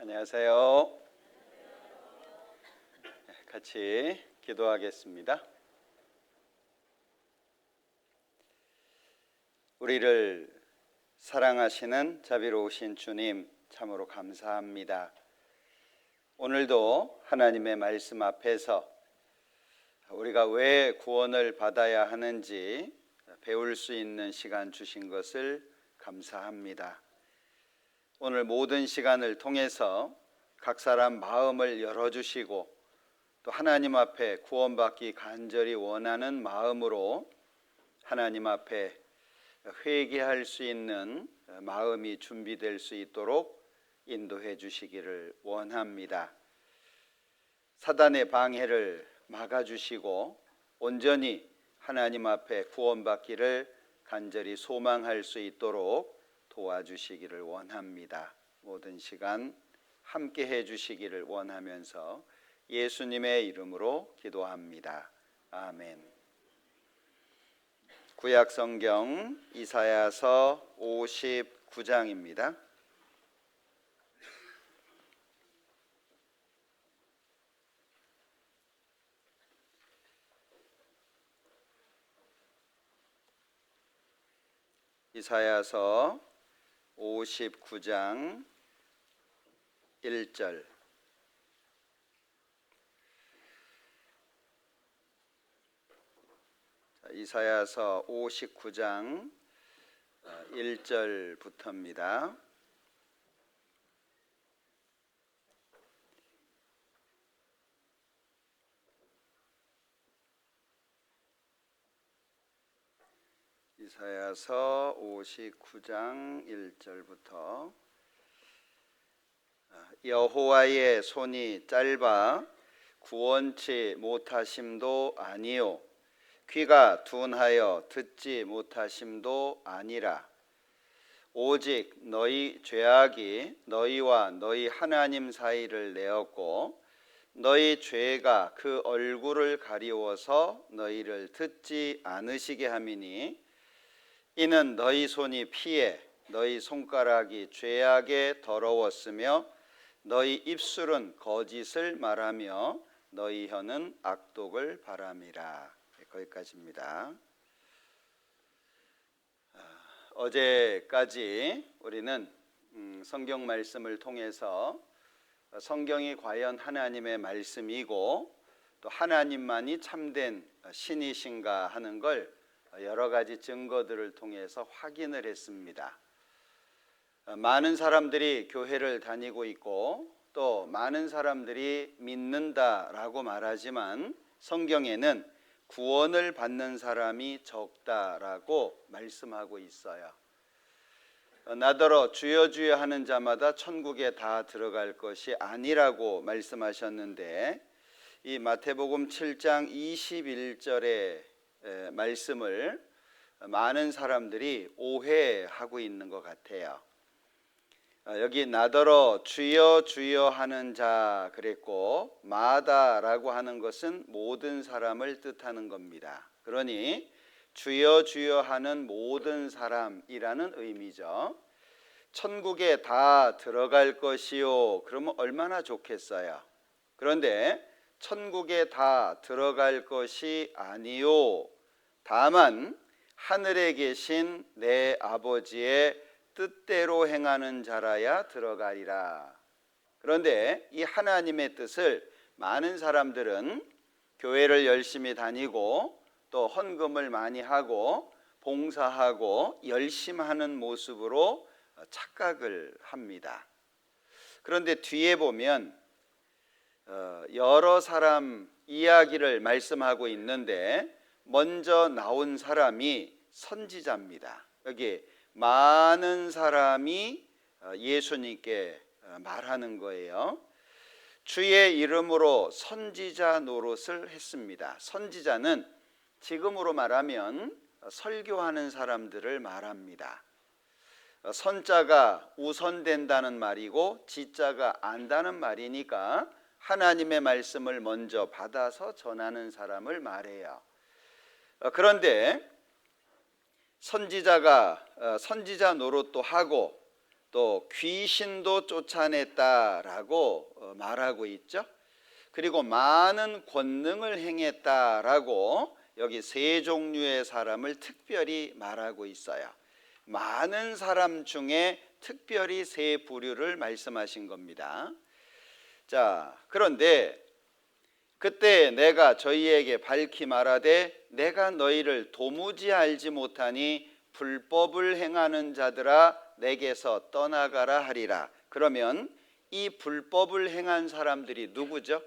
안녕하세요. 같이 기도하겠습니다. 우리를 사랑하시는 자비로우신 주님, 참으로 감사합니다. 오늘도 하나님의 말씀 앞에서 우리가 왜 구원을 받아야 하는지 배울 수 있는 시간 주신 것을 감사합니다. 오늘 모든 시간을 통해서 각 사람 마음을 열어주시고 또 하나님 앞에 구원받기 간절히 원하는 마음으로 하나님 앞에 회개할 수 있는 마음이 준비될 수 있도록 인도해 주시기를 원합니다. 사단의 방해를 막아주시고 온전히 하나님 앞에 구원받기를 간절히 소망할 수 있도록 도와주시기를 원합니다. 모든 시간 함께 해주시기를 원하면서 예수님의 이름으로 기도합니다. 아멘. 구약 성경 이사야서 59장입니다. 이사야서 59장 1절. 이사야서 59장 1절부터입니다. 이사야서 59장 1절부터 여호와의 손이 짧아 구원치 못하심도 아니요 귀가 둔하여 듣지 못하심도 아니라 오직 너희 죄악이 너희와 너희 하나님 사이를 내었고 너희 죄가 그 얼굴을 가리워서 너희를 듣지 않으시게 함이니 이는 너희 손이 피해 너희 손가락이 죄악에 더러웠으며 너희 입술은 거짓을 말하며 너희 혀는 악독을 바람이라. 거기까지입니다. 어제까지 우리는 성경 말씀을 통해서 성경이 과연 하나님의 말씀이고 또 하나님만이 참된 신이신가 하는 걸 여러 가지 증거들을 통해서 확인을 했습니다. 많은 사람들이 교회를 다니고 있고 또 많은 사람들이 믿는다라고 말하지만 성경에는 구원을 받는 사람이 적다라고 말씀하고 있어요. 나더러 주여 주여 하는 자마다 천국에 다 들어갈 것이 아니라고 말씀하셨는데 이 마태복음 7장 21절의 말씀을 많은 사람들이 오해하고 있는 것 같아요. 여기 나더러 주여 주여 하는 자 그랬고 마다라고 하는 것은 모든 사람을 뜻하는 겁니다. 그러니 주여 주여 하는 모든 사람이라는 의미죠. 천국에 다 들어갈 것이요. 그러면 얼마나 좋겠어요. 그런데 천국에 다 들어갈 것이 아니요 다만 하늘에 계신 내 아버지의 뜻대로 행하는 자라야 들어가리라. 그런데 이 하나님의 뜻을 많은 사람들은 교회를 열심히 다니고 또 헌금을 많이 하고 봉사하고 열심히 하는 모습으로 착각을 합니다. 그런데 뒤에 보면 여러 사람 이야기를 말씀하고 있는데 먼저 나온 사람이 선지자입니다. 여기 많은 사람이 예수님께 말하는 거예요. 주의 이름으로 선지자 노릇을 했습니다. 선지자는 지금으로 말하면 설교하는 사람들을 말합니다. 선자가 우선된다는 말이고 지자가 안다는 말이니까 하나님의 말씀을 먼저 받아서 전하는 사람을 말해요. 그런데 선지자가 선지자 노릇도 하고 또 귀신도 쫓아냈다라고 말하고 있죠. 그리고 많은 권능을 행했다라고 여기 세 종류의 사람을 특별히 말하고 있어요. 많은 사람 중에 특별히 세 부류를 말씀하신 겁니다. 자, 그런데 그때 내가 저희에게 밝히 말하되 내가 너희를 도무지 알지 못하니 불법을 행하는 자들아 내게서 떠나가라 하리라. 그러면 이 불법을 행한 사람들이 누구죠?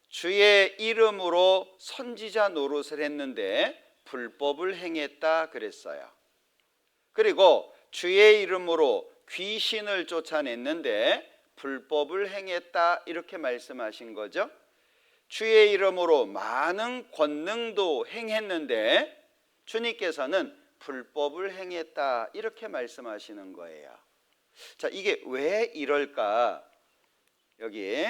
주의 이름으로 선지자 노릇을 했는데 불법을 행했다 그랬어요. 그리고 주의 이름으로 귀신을 쫓아냈는데 불법을 행했다 이렇게 말씀하신 거죠. 주의 이름으로 많은 권능도 행했는데 주님께서는 불법을 행했다 이렇게 말씀하시는 거예요. 자, 이게 왜 이럴까? 여기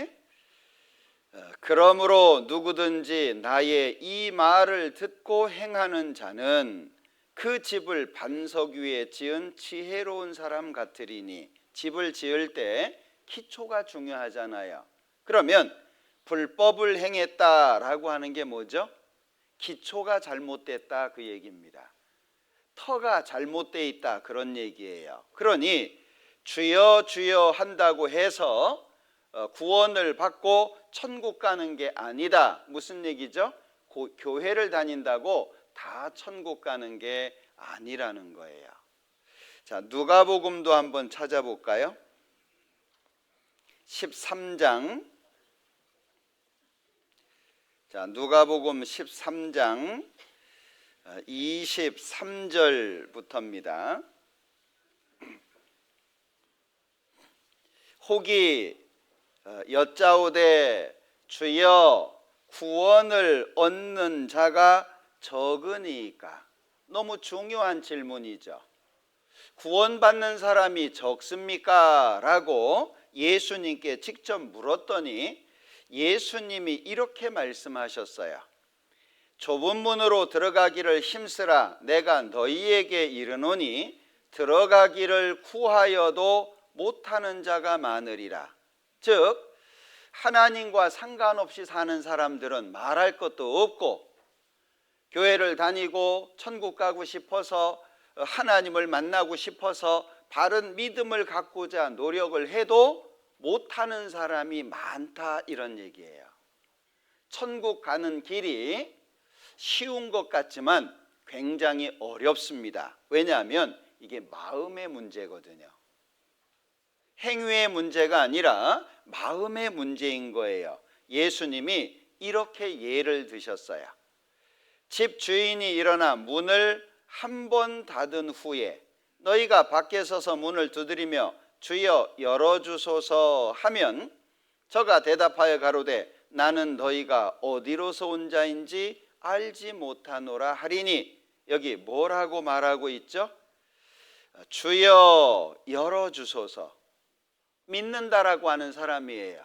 그러므로 누구든지 나의 이 말을 듣고 행하는 자는 그 집을 반석 위에 지은 지혜로운 사람 같으리니. 집을 지을 때 기초가 중요하잖아요. 그러면 불법을 행했다라고 하는 게 뭐죠? 기초가 잘못됐다 그 얘기입니다. 터가 잘못되어 있다 그런 얘기예요. 그러니 주여 주여 한다고 해서 구원을 받고 천국 가는 게 아니다. 무슨 얘기죠? 교회를 다닌다고 다 천국 가는 게 아니라는 거예요. 자, 누가복음도 한번 찾아볼까요? 13장. 자, 누가복음 13장 23절부터입니다. 혹이 여짜오되 주여 구원을 얻는 자가 적으니까. 너무 중요한 질문이죠. 구원받는 사람이 적습니까? 라고 예수님께 직접 물었더니 예수님이 이렇게 말씀하셨어요. 좁은 문으로 들어가기를 힘쓰라. 내가 너희에게 이르노니 들어가기를 구하여도 못하는 자가 많으리라. 즉 하나님과 상관없이 사는 사람들은 말할 것도 없고 교회를 다니고 천국 가고 싶어서 하나님을 만나고 싶어서 바른 믿음을 갖고자 노력을 해도 못하는 사람이 많다 이런 얘기예요. 천국 가는 길이 쉬운 것 같지만 굉장히 어렵습니다. 왜냐하면 이게 마음의 문제거든요. 행위의 문제가 아니라 마음의 문제인 거예요. 예수님이 이렇게 예를 드셨어요. 집 주인이 일어나 문을 한 번 닫은 후에 너희가 밖에 서서 문을 두드리며 주여 열어주소서 하면 저가 대답하여 가로되 나는 너희가 어디로서 온 자인지 알지 못하노라 하리니. 여기 뭐라고 말하고 있죠? 주여 열어주소서. 믿는다라고 하는 사람이에요.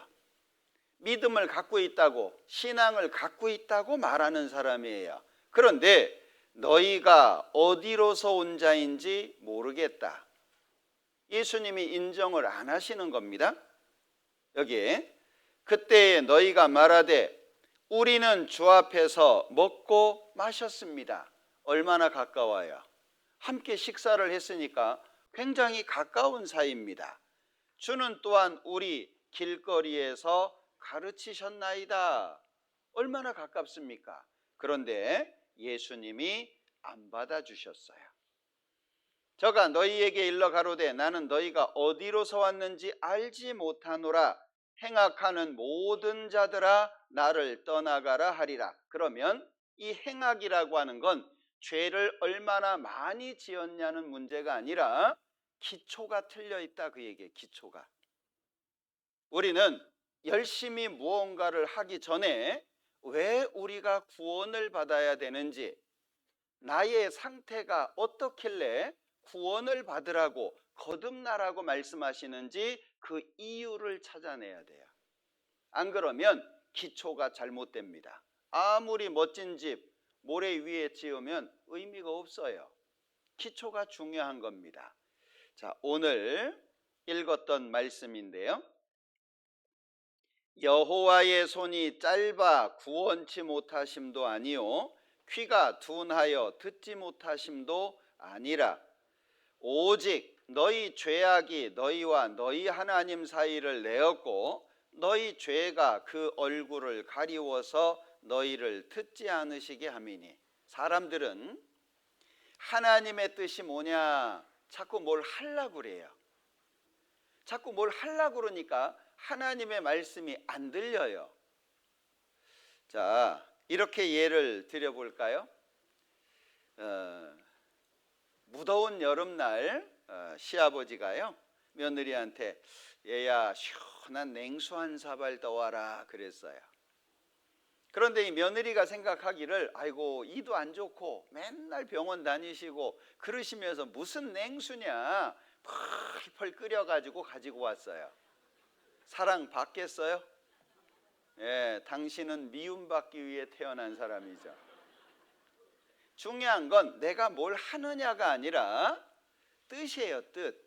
믿음을 갖고 있다고, 신앙을 갖고 있다고 말하는 사람이에요. 그런데 너희가 어디로서 온 자인지 모르겠다. 예수님이 인정을 안 하시는 겁니다. 여기 그때 너희가 말하되 우리는 주 앞에서 먹고 마셨습니다. 얼마나 가까워요? 함께 식사를 했으니까 굉장히 가까운 사이입니다. 주는 또한 우리 길거리에서 가르치셨나이다. 얼마나 가깝습니까? 그런데 예수님이 안 받아주셨어요. 저가 너희에게 일러 가로되 나는 너희가 어디로서 왔는지 알지 못하노라. 행악하는 모든 자들아 나를 떠나가라 하리라. 그러면 이 행악이라고 하는 건 죄를 얼마나 많이 지었냐는 문제가 아니라 기초가 틀려 있다 그 얘기예요. 기초가. 우리는 열심히 무언가를 하기 전에 왜 우리가 구원을 받아야 되는지, 나의 상태가 어떻길래 구원을 받으라고 거듭나라고 말씀하시는지 그 이유를 찾아내야 돼요. 안 그러면 기초가 잘못됩니다. 아무리 멋진 집 모래 위에 지으면 의미가 없어요. 기초가 중요한 겁니다. 자, 오늘 읽었던 말씀인데요. 여호와의 손이 짧아 구원치 못하심도 아니요 귀가 둔하여 듣지 못하심도 아니라 오직 너희 죄악이 너희와 너희 하나님 사이를 내었고 너희 죄가 그 얼굴을 가리워서 너희를 듣지 않으시게 함이니. 사람들은 하나님의 뜻이 뭐냐 자꾸 뭘 하려고 그래요. 자꾸 뭘 하려고 그러니까 하나님의 말씀이 안 들려요. 자, 이렇게 예를 드려볼까요? 무더운 여름날 시아버지가요 며느리한테 얘야 시원한 냉수 한 사발 떠와라 그랬어요. 그런데 이 며느리가 생각하기를 아이고 이도 안 좋고 맨날 병원 다니시고 그러시면서 무슨 냉수냐 펄펄 끓여가지고 가지고 왔어요. 사랑 받겠어요? 예, 당신은 미움받기 위해 태어난 사람이죠. 중요한 건 내가 뭘 하느냐가 아니라 뜻이에요. 뜻.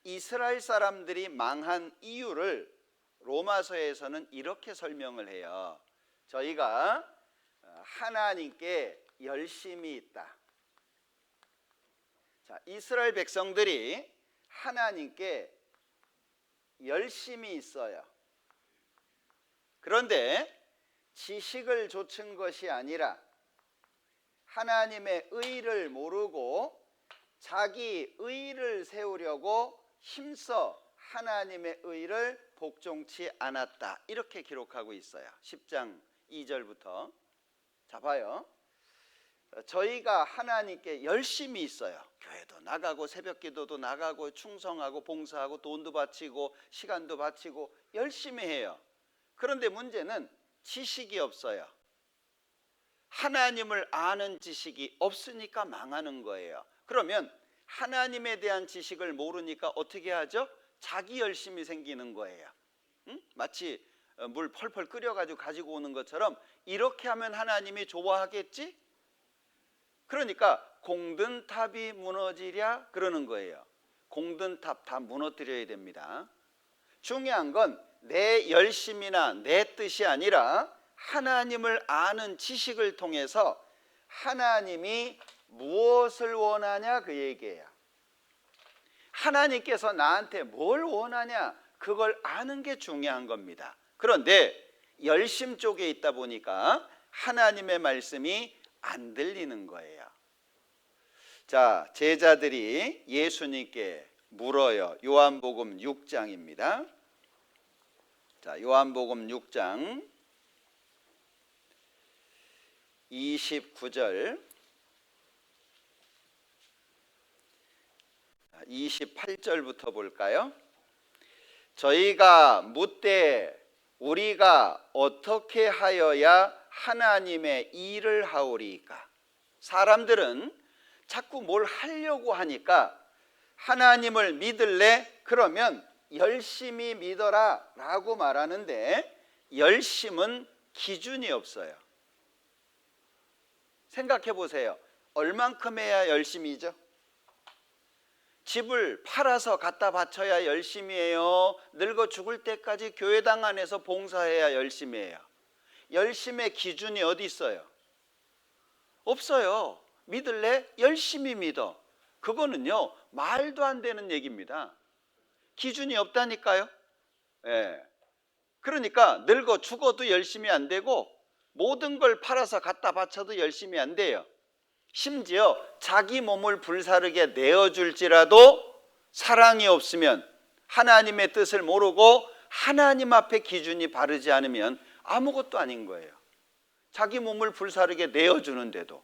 이스라엘 사람들이 망한 이유를 로마서에서는 이렇게 설명을 해요. 저희가 하나님께 열심이 있다. 자, 이스라엘 백성들이 하나님께 열심이 있어요. 그런데 지식을 좇은 것이 아니라 하나님의 의를 모르고 자기 의를 세우려고 힘써 하나님의 의를 복종치 않았다. 이렇게 기록하고 있어요. 10장 2절부터. 자, 봐요. 저희가 하나님께 열심히 있어요. 교회도 나가고 새벽 기도도 나가고 충성하고 봉사하고 돈도 바치고 시간도 바치고 열심히 해요. 그런데 문제는 지식이 없어요. 하나님을 아는 지식이 없으니까 망하는 거예요. 그러면 하나님에 대한 지식을 모르니까 어떻게 하죠? 자기 열심이 생기는 거예요. 응? 마치 물 펄펄 끓여가지고 가지고 오는 것처럼 이렇게 하면 하나님이 좋아하겠지? 그러니까 공든 탑이 무너지랴 그러는 거예요. 공든 탑 다 무너뜨려야 됩니다. 중요한 건 내 열심이나 내 뜻이 아니라 하나님을 아는 지식을 통해서 하나님이 무엇을 원하냐 그 얘기예요. 하나님께서 나한테 뭘 원하냐 그걸 아는 게 중요한 겁니다. 그런데 열심 쪽에 있다 보니까 하나님의 말씀이 안 들리는 거예요. 자, 제자들이 예수님께 물어요. 요한복음 6장입니다. 자, 요한복음 6장 29절 28절부터 볼까요? 저희가 묻되 우리가 어떻게 하여야 하나님의 일을 하오리까? 사람들은 자꾸 뭘 하려고 하니까 하나님을 믿을래? 그러면 열심히 믿어라 라고 말하는데 열심은 기준이 없어요. 생각해 보세요. 얼만큼 해야 열심이죠? 집을 팔아서 갖다 바쳐야 열심히 해요? 늙어 죽을 때까지 교회당 안에서 봉사해야 열심히 해요? 열심의 기준이 어디 있어요? 없어요. 믿을래? 열심히 믿어. 그거는요 말도 안 되는 얘기입니다. 기준이 없다니까요. 예. 그러니까 늙어 죽어도 열심히 안 되고 모든 걸 팔아서 갖다 바쳐도 열심히 안 돼요. 심지어 자기 몸을 불사르게 내어줄지라도 사랑이 없으면 하나님의 뜻을 모르고 하나님 앞에 기준이 바르지 않으면 아무것도 아닌 거예요. 자기 몸을 불사르게 내어주는데도.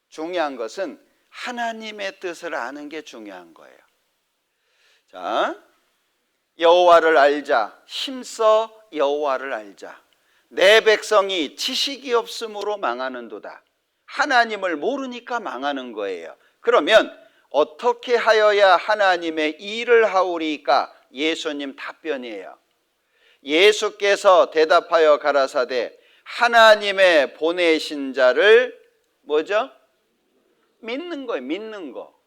중요한 것은 하나님의 뜻을 아는 게 중요한 거예요. 자, 여호와를 알자. 힘써 여호와를 알자. 내 백성이 지식이 없으므로 망하는도다. 하나님을 모르니까 망하는 거예요. 그러면 어떻게 하여야 하나님의 일을 하오리까? 예수님 답변이에요. 예수께서 대답하여 가라사대 하나님의 보내신 자를 뭐죠? 믿는 거예요. 믿는 거.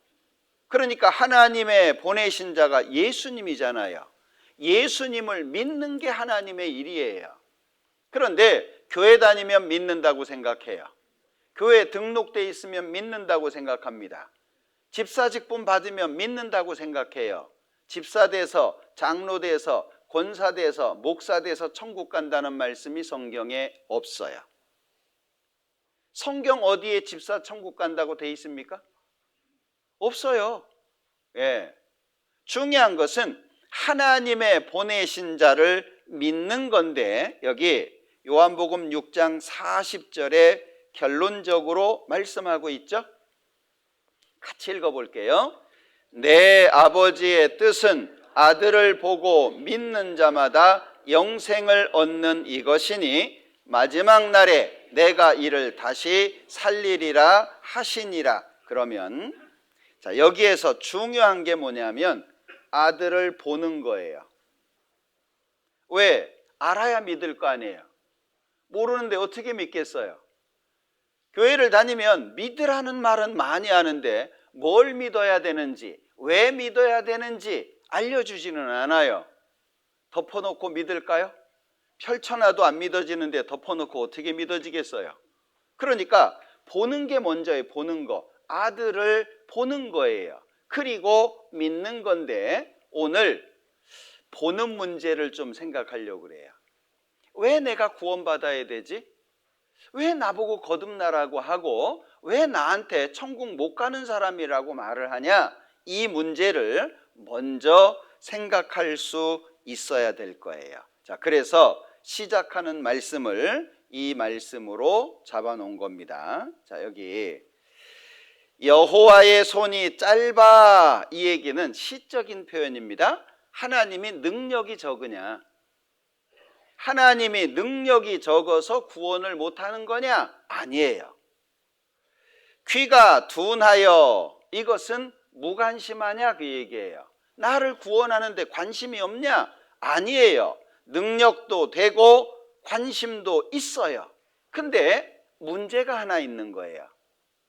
그러니까 하나님의 보내신 자가 예수님이잖아요. 예수님을 믿는 게 하나님의 일이에요. 그런데 교회 다니면 믿는다고 생각해요. 교회에 등록돼 있으면 믿는다고 생각합니다. 집사직분 받으면 믿는다고 생각해요. 집사돼서, 장로돼서, 권사돼서, 목사돼서 천국 간다는 말씀이 성경에 없어요. 성경 어디에 집사 천국 간다고 돼 있습니까? 없어요. 예. 중요한 것은 하나님의 보내신 자를 믿는 건데, 여기 요한복음 6장 40절에 결론적으로 말씀하고 있죠. 같이 읽어볼게요. 내 아버지의 뜻은 아들을 보고 믿는 자마다 영생을 얻는 이것이니 마지막 날에 내가 이를 다시 살리리라 하시니라. 그러면 자, 여기에서 중요한 게 뭐냐면 아들을 보는 거예요. 왜? 알아야 믿을 거 아니에요. 모르는데 어떻게 믿겠어요? 교회를 다니면 믿으라는 말은 많이 하는데 뭘 믿어야 되는지, 왜 믿어야 되는지 알려주지는 않아요. 덮어놓고 믿을까요? 펼쳐놔도 안 믿어지는데 덮어놓고 어떻게 믿어지겠어요? 그러니까 보는 게 먼저예요. 보는 거. 아들을 보는 거예요. 그리고 믿는 건데 오늘 보는 문제를 좀 생각하려고 그래요. 왜 내가 구원받아야 되지? 왜 나보고 거듭나라고 하고 왜 나한테 천국 못 가는 사람이라고 말을 하냐? 이 문제를 먼저 생각할 수 있어야 될 거예요. 자, 그래서 시작하는 말씀을 이 말씀으로 잡아놓은 겁니다. 자, 여기 여호와의 손이 짧아, 이 얘기는 시적인 표현입니다. 하나님이 능력이 적으냐? 하나님이 능력이 적어서 구원을 못하는 거냐? 아니에요. 귀가 둔하여, 이것은 무관심하냐? 그 얘기예요. 나를 구원하는데 관심이 없냐? 아니에요. 능력도 되고 관심도 있어요. 근데 문제가 하나 있는 거예요.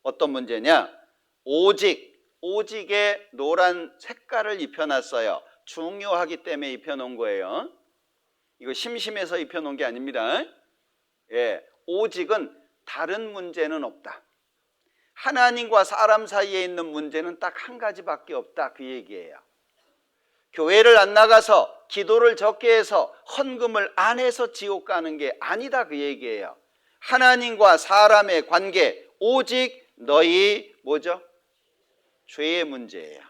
어떤 문제냐? 오직에 노란 색깔을 입혀놨어요. 중요하기 때문에 입혀놓은 거예요. 이거 심심해서 입혀놓은 게 아닙니다. 예, 오직은 다른 문제는 없다. 하나님과 사람 사이에 있는 문제는 딱 한 가지밖에 없다, 그 얘기예요. 교회를 안 나가서 기도를 적게 해서 헌금을 안 해서 지옥 가는 게 아니다, 그 얘기예요. 하나님과 사람의 관계, 오직 너희 뭐죠? 죄의 문제예요.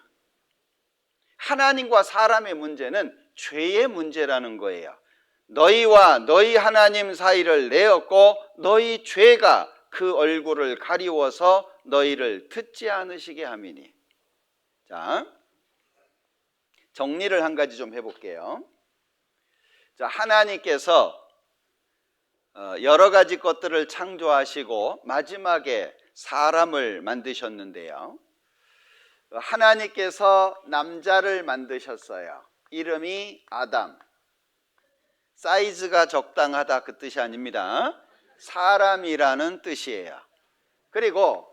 하나님과 사람의 문제는 죄의 문제라는 거예요. 너희와 너희 하나님 사이를 내었고 너희 죄가 그 얼굴을 가리워서 너희를 듣지 않으시게 함이니. 자, 정리를 한 가지 좀 해볼게요. 자, 하나님께서 여러 가지 것들을 창조하시고 마지막에 사람을 만드셨는데요. 하나님께서 남자를 만드셨어요. 이름이 아담. 사이즈가 적당하다 그 뜻이 아닙니다. 사람이라는 뜻이에요. 그리고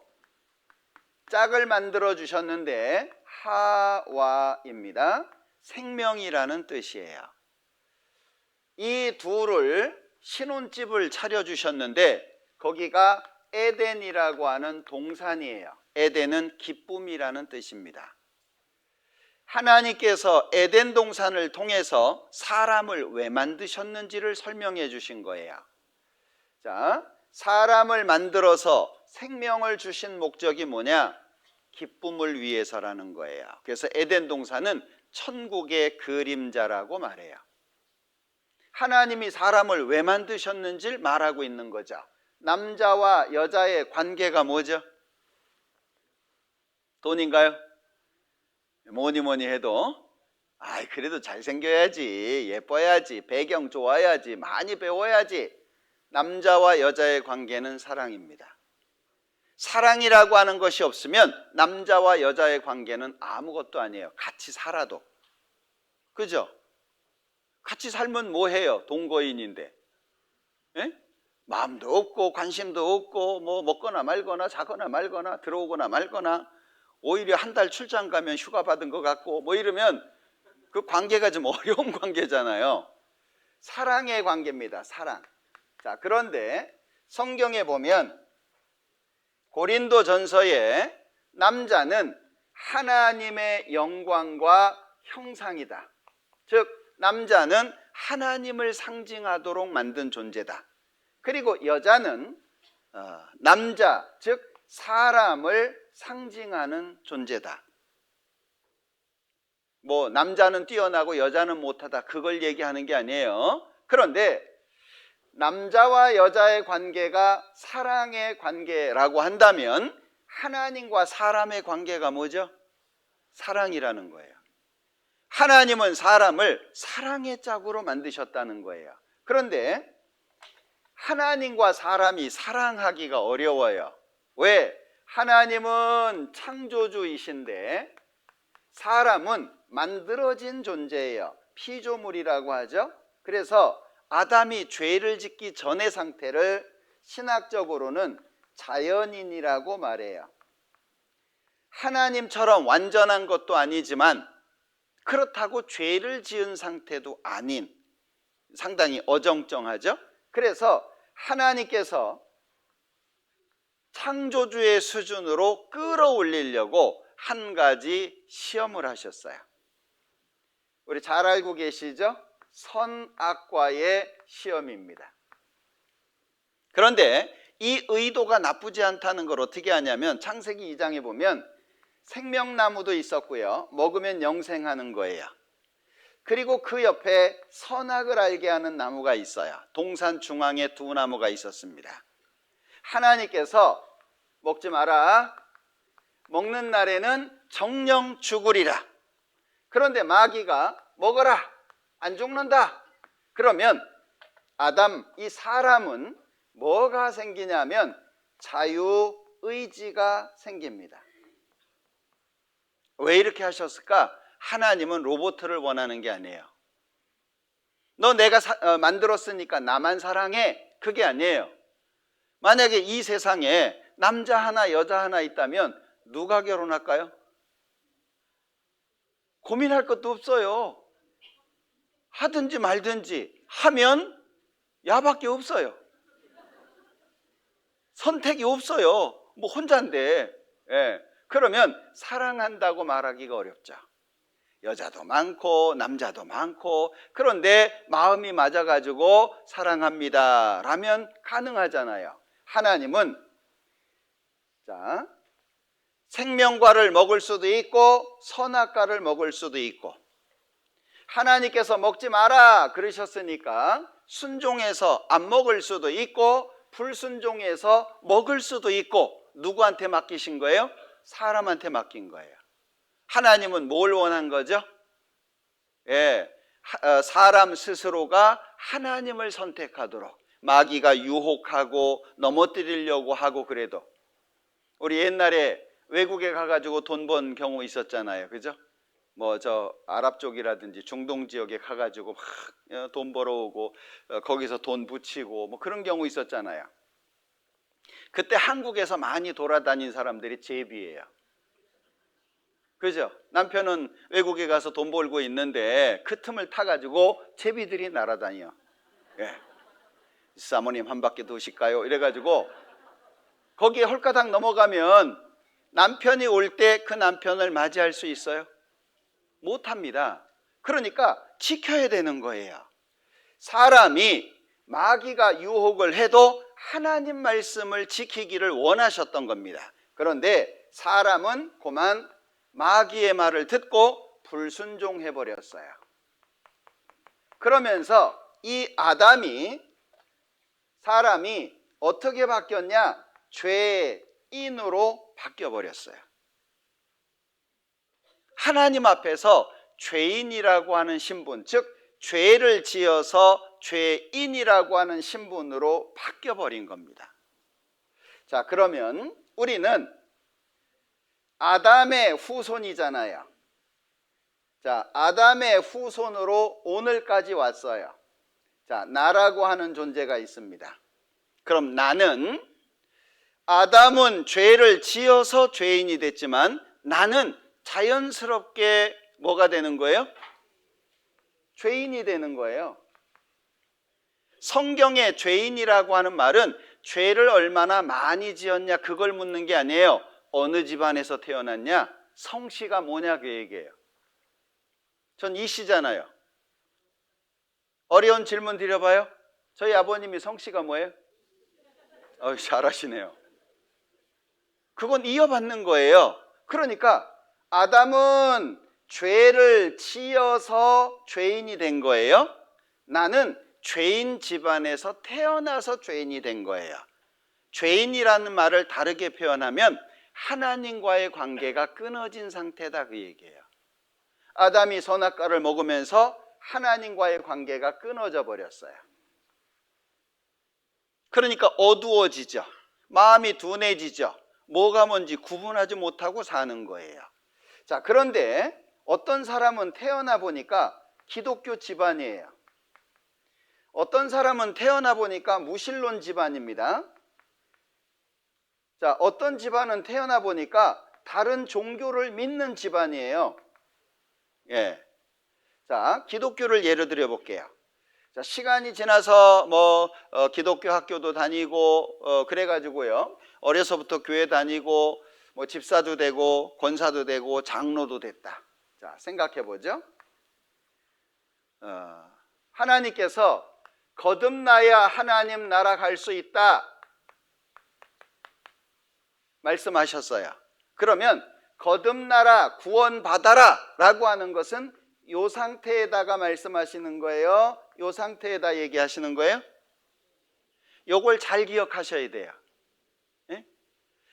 짝을 만들어 주셨는데 하와입니다. 생명이라는 뜻이에요. 이 둘을 신혼집을 차려주셨는데 거기가 에덴이라고 하는 동산이에요. 에덴은 기쁨이라는 뜻입니다. 하나님께서 에덴 동산을 통해서 사람을 왜 만드셨는지를 설명해 주신 거예요. 자, 사람을 만들어서 생명을 주신 목적이 뭐냐? 기쁨을 위해서라는 거예요. 그래서 에덴 동산은 천국의 그림자라고 말해요. 하나님이 사람을 왜 만드셨는지를 말하고 있는 거죠. 남자와 여자의 관계가 뭐죠? 돈인가요? 뭐니 해도 그래도 잘생겨야지, 예뻐야지, 배경 좋아야지, 많이 배워야지. 남자와 여자의 관계는 사랑입니다. 사랑이라고 하는 것이 없으면 남자와 여자의 관계는 아무것도 아니에요. 같이 살아도. 그죠? 같이 살면 뭐 해요? 동거인인데. 예? 마음도 없고 관심도 없고 뭐 먹거나 말거나 자거나 말거나 들어오거나 말거나 오히려 한 달 출장 가면 휴가 받은 것 같고 뭐 이러면 그 관계가 좀 어려운 관계잖아요. 사랑의 관계입니다. 사랑. 자, 그런데 성경에 보면 고린도전서에 남자는 하나님의 영광과 형상이다. 즉 남자는 하나님을 상징하도록 만든 존재다. 그리고 여자는 남자, 즉 사람을 상징하는 존재다. 뭐 남자는 뛰어나고 여자는 못하다, 그걸 얘기하는 게 아니에요. 그런데 남자와 여자의 관계가 사랑의 관계라고 한다면 하나님과 사람의 관계가 뭐죠? 사랑이라는 거예요. 하나님은 사람을 사랑의 짝으로 만드셨다는 거예요. 그런데 하나님과 사람이 사랑하기가 어려워요. 왜? 하나님은 창조주이신데 사람은 만들어진 존재예요. 피조물이라고 하죠. 그래서 아담이 죄를 짓기 전의 상태를 신학적으로는 자연인이라고 말해요. 하나님처럼 완전한 것도 아니지만 그렇다고 죄를 지은 상태도 아닌, 상당히 어정쩡하죠. 그래서 하나님께서 창조주의 수준으로 끌어올리려고 한 가지 시험을 하셨어요. 우리 잘 알고 계시죠? 선악과의 시험입니다. 그런데 이 의도가 나쁘지 않다는 걸 어떻게 아냐면 창세기 2장에 보면 생명나무도 있었고요. 먹으면 영생하는 거예요. 그리고 그 옆에 선악을 알게 하는 나무가 있어요. 동산 중앙에 두 나무가 있었습니다. 하나님께서 먹지 마라. 먹는 날에는 정령 죽으리라. 그런데 마귀가 먹어라. 안 죽는다. 그러면 아담, 이 사람은 뭐가 생기냐면 자유의지가 생깁니다. 왜 이렇게 하셨을까? 하나님은 로봇을 원하는 게 아니에요. 너 내가 만들었으니까 나만 사랑해. 그게 아니에요. 만약에 이 세상에 남자 하나 여자 하나 있다면 누가 결혼할까요? 고민할 것도 없어요. 하든지 말든지 하면 야밖에 없어요. 선택이 없어요. 뭐 혼자인데. 예. 그러면 사랑한다고 말하기가 어렵죠. 여자도 많고 남자도 많고. 그런데 마음이 맞아가지고 사랑합니다 라면 가능하잖아요. 하나님은 생명과를 먹을 수도 있고 선악과를 먹을 수도 있고, 하나님께서 먹지 마라 그러셨으니까 순종해서 안 먹을 수도 있고 불순종해서 먹을 수도 있고, 누구한테 맡기신 거예요? 사람한테 맡긴 거예요. 하나님은 뭘 원한 거죠? 사람 스스로가 하나님을 선택하도록. 마귀가 유혹하고 넘어뜨리려고 하고 그래도. 우리 옛날에 외국에 가가지고 돈 번 경우 있었잖아요. 그죠? 뭐 저 아랍 쪽이라든지 중동 지역에 가가지고 막 돈 벌어오고 거기서 돈 붙이고 뭐 그런 경우 있었잖아요. 그때 한국에서 많이 돌아다닌 사람들이 제비예요. 그죠? 남편은 외국에 가서 돈 벌고 있는데 그 틈을 타가지고 제비들이 날아다녀. 사모님 한 바퀴 도실까요? 이래가지고 거기에 홀가닥 넘어가면 남편이 올 때 그 남편을 맞이할 수 있어요? 못합니다. 그러니까 지켜야 되는 거예요. 사람이 마귀가 유혹을 해도 하나님 말씀을 지키기를 원하셨던 겁니다. 그런데 사람은 그만 마귀의 말을 듣고 불순종해버렸어요. 그러면서 이 사람이 어떻게 바뀌었냐? 죄인으로 바뀌어버렸어요. 하나님 앞에서 죄인이라고 하는 신분, 즉 죄를 지어서 죄인이라고 하는 신분으로 바뀌어버린 겁니다. 자, 그러면 우리는 아담의 후손이잖아요. 자, 아담의 후손으로 오늘까지 왔어요. 자, 나라고 하는 존재가 있습니다. 그럼 아담은 죄를 지어서 죄인이 됐지만 나는 자연스럽게 뭐가 되는 거예요? 죄인이 되는 거예요. 성경에 죄인이라고 하는 말은 죄를 얼마나 많이 지었냐 그걸 묻는 게 아니에요. 어느 집안에서 태어났냐, 성씨가 뭐냐 그 얘기예요. 전 이씨잖아요. 어려운 질문 드려봐요. 저희 아버님이 성씨가 뭐예요? 잘하시네요. 그건 이어받는 거예요. 그러니까 아담은 죄를 지어서 죄인이 된 거예요. 나는 죄인 집안에서 태어나서 죄인이 된 거예요. 죄인이라는 말을 다르게 표현하면 하나님과의 관계가 끊어진 상태다 그 얘기예요. 아담이 선악과를 먹으면서 하나님과의 관계가 끊어져 버렸어요. 그러니까 어두워지죠. 마음이 둔해지죠. 뭐가 뭔지 구분하지 못하고 사는 거예요. 자, 그런데 어떤 사람은 태어나 보니까 기독교 집안이에요. 어떤 사람은 태어나 보니까 무신론 집안입니다. 자, 어떤 집안은 태어나 보니까 다른 종교를 믿는 집안이에요. 예. 자, 기독교를 예를 들어 볼게요. 자, 시간이 지나서 기독교 학교도 다니고 그래가지고요. 어려서부터 교회 다니고 집사도 되고 권사도 되고 장로도 됐다. 자, 생각해 보죠. 하나님께서 거듭나야 하나님 나라 갈 수 있다 말씀하셨어요. 그러면 거듭나라, 구원받아라 라고 하는 것은 이 상태에다가 말씀하시는 거예요? 이 상태에다 얘기하시는 거예요? 요걸 잘 기억하셔야 돼요. 예?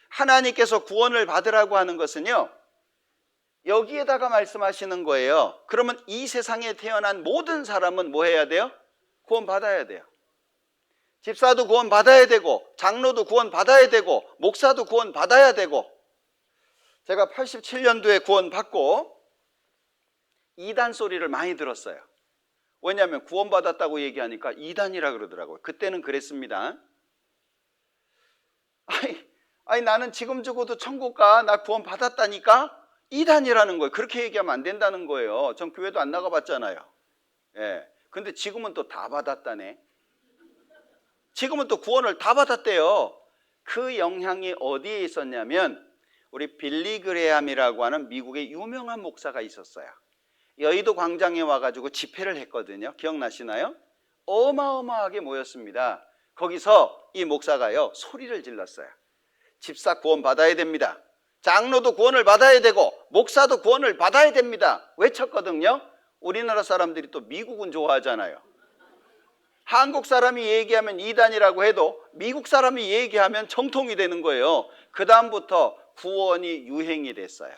하나님께서 구원을 받으라고 하는 것은요, 여기에다가 말씀하시는 거예요. 그러면 이 세상에 태어난 모든 사람은 뭐 해야 돼요? 구원 받아야 돼요. 집사도 구원 받아야 되고, 장로도 구원 받아야 되고, 목사도 구원 받아야 되고. 제가 87년도에 구원 받고 이단 소리를 많이 들었어요. 왜냐하면 구원 받았다고 얘기하니까 이단이라 그러더라고요. 그때는 그랬습니다. 아니 나는 지금 죽어도 천국 가. 나 구원 받았다니까? 이단이라는 거예요. 그렇게 얘기하면 안 된다는 거예요. 전 교회도 안 나가봤잖아요. 예. 근데 지금은 또 다 받았다네. 지금은 또 구원을 다 받았대요. 그 영향이 어디에 있었냐면 우리 빌리 그레함이라고 하는 미국의 유명한 목사가 있었어요. 여의도 광장에 와가지고 집회를 했거든요. 기억나시나요? 어마어마하게 모였습니다. 거기서 이 목사가요 소리를 질렀어요. 집사 구원 받아야 됩니다. 장로도 구원을 받아야 되고 목사도 구원을 받아야 됩니다. 외쳤거든요. 우리나라 사람들이 또 미국은 좋아하잖아요. 한국 사람이 얘기하면 이단이라고 해도 미국 사람이 얘기하면 정통이 되는 거예요. 그 다음부터 구원이 유행이 됐어요.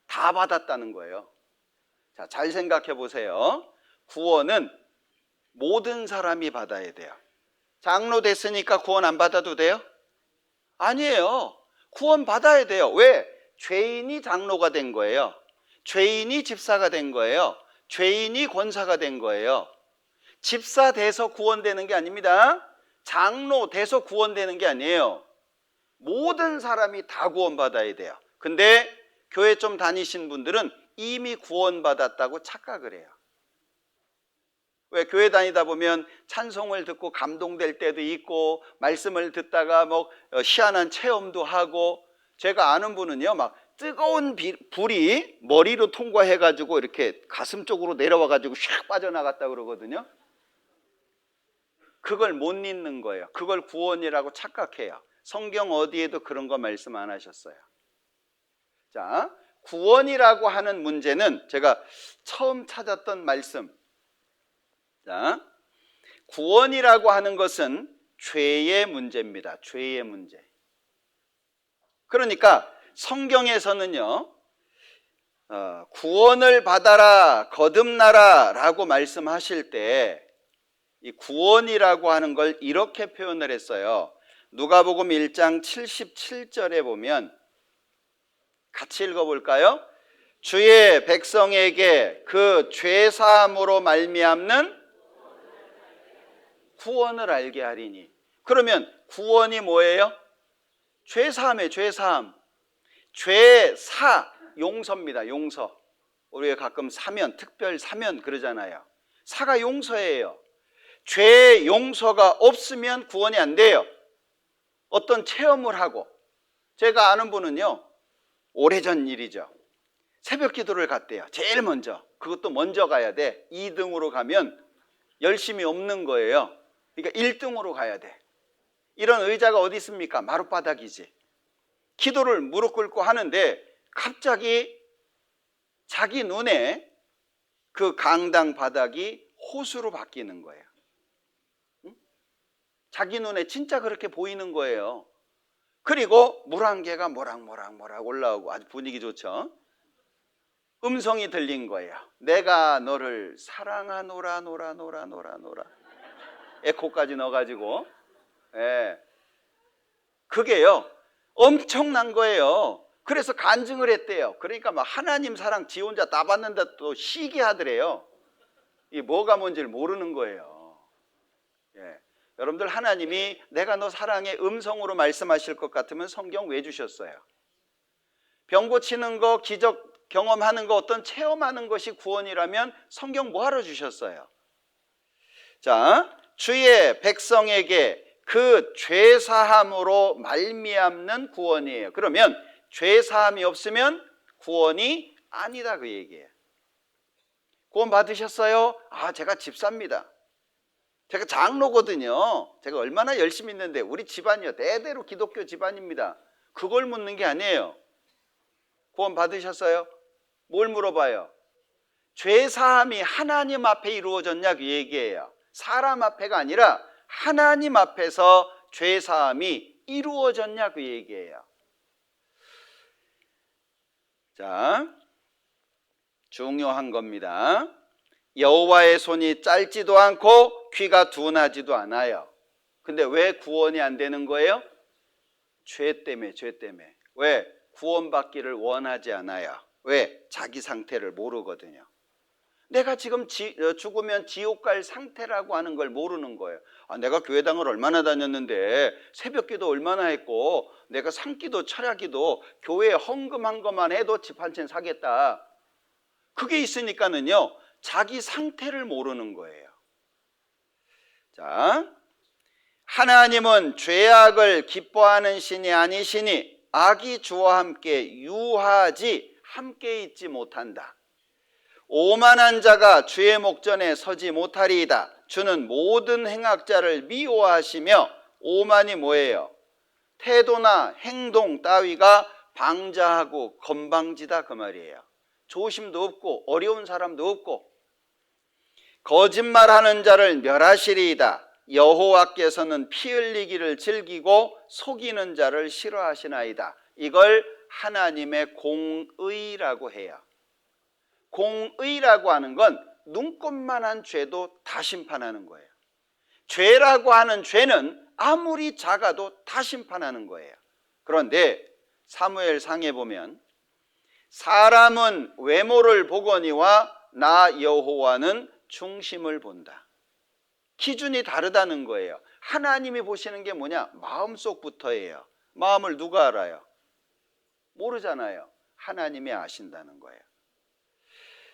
다 받았다는 거예요. 자, 잘 생각해 보세요. 구원은 모든 사람이 받아야 돼요. 장로 됐으니까 구원 안 받아도 돼요? 아니에요. 구원 받아야 돼요. 왜? 죄인이 장로가 된 거예요. 죄인이 집사가 된 거예요. 죄인이 권사가 된 거예요. 집사 돼서 구원되는 게 아닙니다. 장로 돼서 구원되는 게 아니에요. 모든 사람이 다 구원받아야 돼요. 근데 교회 좀 다니신 분들은 이미 구원받았다고 착각을 해요. 왜? 교회 다니다 보면 찬송을 듣고 감동될 때도 있고 말씀을 듣다가 희한한 체험도 하고, 제가 아는 분은요 막 뜨거운 불이 머리로 통과해가지고 이렇게 가슴 쪽으로 내려와가지고 샥 빠져나갔다 그러거든요. 그걸 못 믿는 거예요. 그걸 구원이라고 착각해요. 성경 어디에도 그런 거 말씀 안 하셨어요. 자, 구원이라고 하는 문제는 제가 처음 찾았던 말씀. 자, 구원이라고 하는 것은 죄의 문제입니다. 죄의 문제. 그러니까 성경에서는요, 구원을 받아라, 거듭나라 라고 말씀하실 때 이 구원이라고 하는 걸 이렇게 표현을 했어요. 누가복음 1장 77절에 보면 같이 읽어볼까요? 주의 백성에게 그 죄사함으로 말미암는 구원을 알게 하리니. 그러면 구원이 뭐예요? 죄사함이에요. 죄사함. 죄사, 용서입니다. 용서. 우리가 가끔 사면, 특별 사면 그러잖아요. 사가 용서예요. 죄 용서가 없으면 구원이 안 돼요. 어떤 체험을 하고, 제가 아는 분은요, 오래전 일이죠. 새벽 기도를 갔대요. 제일 먼저. 그것도 먼저 가야 돼. 2등으로 가면 열심이 없는 거예요. 그러니까 1등으로 가야 돼. 이런 의자가 어디 있습니까? 마룻바닥이지. 기도를 무릎 꿇고 하는데 갑자기 자기 눈에 그 강당 바닥이 호수로 바뀌는 거예요. 응? 자기 눈에 진짜 그렇게 보이는 거예요. 그리고 물 한 개가 모락모락 올라오고 아주 분위기 좋죠. 음성이 들린 거예요. 내가 너를 사랑하노라 노라. 에코까지 넣어가지고. 예. 그게요 엄청난 거예요. 그래서 간증을 했대요. 그러니까 막 하나님 사랑 지 혼자 다 받는다 또 시기 하더래요. 이 뭐가 뭔지를 모르는 거예요. 예. 여러분들, 하나님이 내가 너 사랑해 음성으로 말씀하실 것 같으면 성경 왜 주셨어요? 병 고치는 거, 기적 경험하는 거, 어떤 체험하는 것이 구원이라면 성경 뭐하러 주셨어요? 자, 주의 백성에게 그 죄사함으로 말미암는 구원이에요. 그러면 죄사함이 없으면 구원이 아니다, 그 얘기예요. 구원 받으셨어요? 아, 제가 집사입니다. 제가 장로거든요. 제가 얼마나 열심히 있는데 우리 집안이요 대대로 기독교 집안입니다. 그걸 묻는 게 아니에요. 구원 받으셨어요? 뭘 물어봐요? 죄사함이 하나님 앞에 이루어졌냐, 그 얘기예요. 사람 앞에가 아니라 하나님 앞에서 죄사함이 이루어졌냐, 그 얘기예요. 자, 중요한 겁니다. 여호와의 손이 짧지도 않고 귀가 둔하지도 않아요. 근데 왜 구원이 안 되는 거예요? 죄 때문에. 왜? 구원받기를 원하지 않아요. 왜? 자기 상태를 모르거든요. 내가 지금 죽으면 지옥 갈 상태라고 하는 걸 모르는 거예요. 아, 내가 교회당을 얼마나 다녔는데 새벽기도 얼마나 했고 내가 산기도 철야기도 교회에 헌금한 것만 해도 집 한 채 사겠다. 그게 있으니까는요 자기 상태를 모르는 거예요. 자, 하나님은 죄악을 기뻐하는 신이 아니시니 악이 주와 함께 유하지 함께 있지 못한다. 오만한 자가 주의 목전에 서지 못하리이다. 주는 모든 행악자를 미워하시며, 오만이 뭐예요? 태도나 행동 따위가 방자하고 건방지다, 그 말이에요. 조심도 없고 어려운 사람도 없고. 거짓말하는 자를 멸하시리이다. 여호와께서는 피 흘리기를 즐기고 속이는 자를 싫어하시나이다. 이걸 하나님의 공의라고 해요. 공의라고 하는 건 눈꼽만한 죄도 다 심판하는 거예요. 죄라고 하는 죄는 아무리 작아도 다 심판하는 거예요. 그런데 사무엘상에 보면 사람은 외모를 보거니와 나 여호와는 중심을 본다. 기준이 다르다는 거예요. 하나님이 보시는 게 뭐냐? 마음속부터예요. 마음을 누가 알아요? 모르잖아요. 하나님이 아신다는 거예요.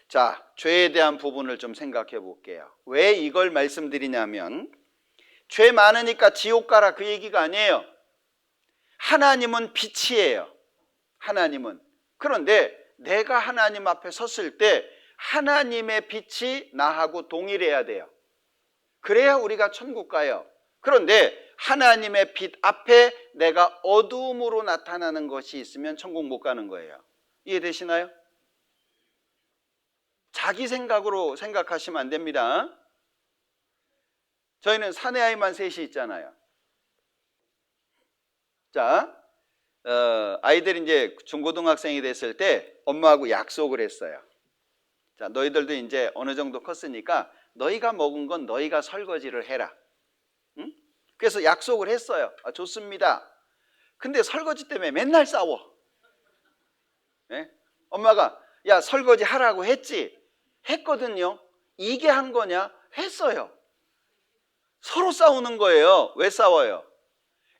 자, 죄에 대한 부분을 좀 생각해 볼게요. 왜 이걸 말씀드리냐면 죄 많으니까 지옥 가라, 그 얘기가 아니에요. 하나님은 빛이에요. 하나님은. 그런데 내가 하나님 앞에 섰을 때 하나님의 빛이 나하고 동일해야 돼요. 그래야 우리가 천국 가요. 그런데 하나님의 빛 앞에 내가 어두움으로 나타나는 것이 있으면 천국 못 가는 거예요. 이해되시나요? 자기 생각으로 생각하시면 안 됩니다. 저희는 사내 아이만 셋이 있잖아요. 자, 아이들이 이제 중고등학생이 됐을 때 엄마하고 약속을 했어요. 자, 너희들도 이제 어느 정도 컸으니까 너희가 먹은 건 너희가 설거지를 해라. 응? 그래서 약속을 했어요. 아, 좋습니다. 근데 설거지 때문에 맨날 싸워. 네? 엄마가 야, 설거지 하라고 했지? 했거든요. 이게 한 거냐? 했어요. 서로 싸우는 거예요. 왜 싸워요?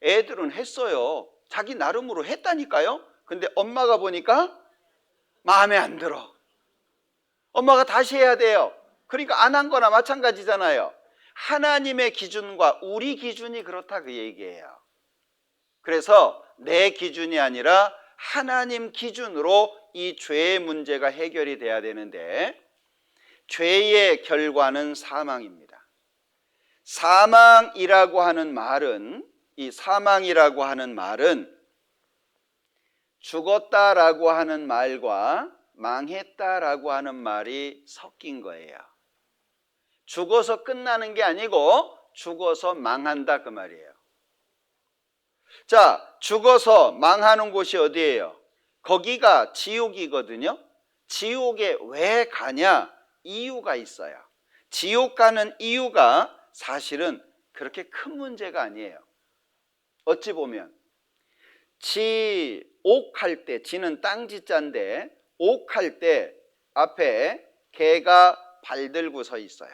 애들은 했어요. 자기 나름으로 했다니까요. 근데 엄마가 보니까 마음에 안 들어. 엄마가 다시 해야 돼요. 그러니까 안 한 거나 마찬가지잖아요. 하나님의 기준과 우리 기준이 그렇다 그 얘기예요. 그래서 내 기준이 아니라 하나님 기준으로 이 죄의 문제가 해결이 돼야 되는데, 죄의 결과는 사망입니다. 사망이라고 하는 말은, 이 사망이라고 하는 말은 죽었다라고 하는 말과 망했다라고 하는 말이 섞인 거예요. 죽어서 끝나는 게 아니고 죽어서 망한다 그 말이에요. 자, 죽어서 망하는 곳이 어디예요? 거기가 지옥이거든요. 지옥에 왜 가냐? 이유가 있어요. 지옥 가는 이유가 사실은 그렇게 큰 문제가 아니에요. 어찌 보면 지옥할 때, 지는 땅지자인데 옥할 때 앞에 개가 발 들고 서 있어요.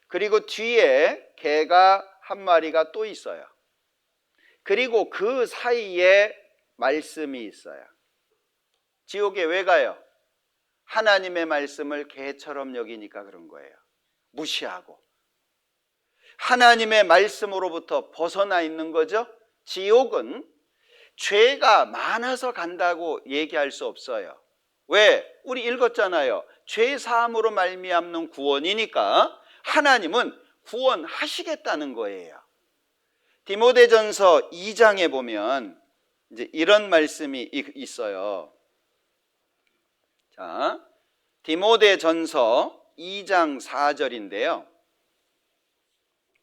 그리고 뒤에 개가 한 마리가 또 있어요. 그리고 그 사이에 말씀이 있어요. 지옥에 왜 가요? 하나님의 말씀을 개처럼 여기니까 그런 거예요. 무시하고 하나님의 말씀으로부터 벗어나 있는 거죠. 지옥은 죄가 많아서 간다고 얘기할 수 없어요. 왜? 우리 읽었잖아요. 죄 사함으로 말미암는 구원이니까 하나님은 구원하시겠다는 거예요. 디모데전서 2장에 보면 이제 이런 말씀이 있어요. 자, 디모데전서 2장 4절인데요.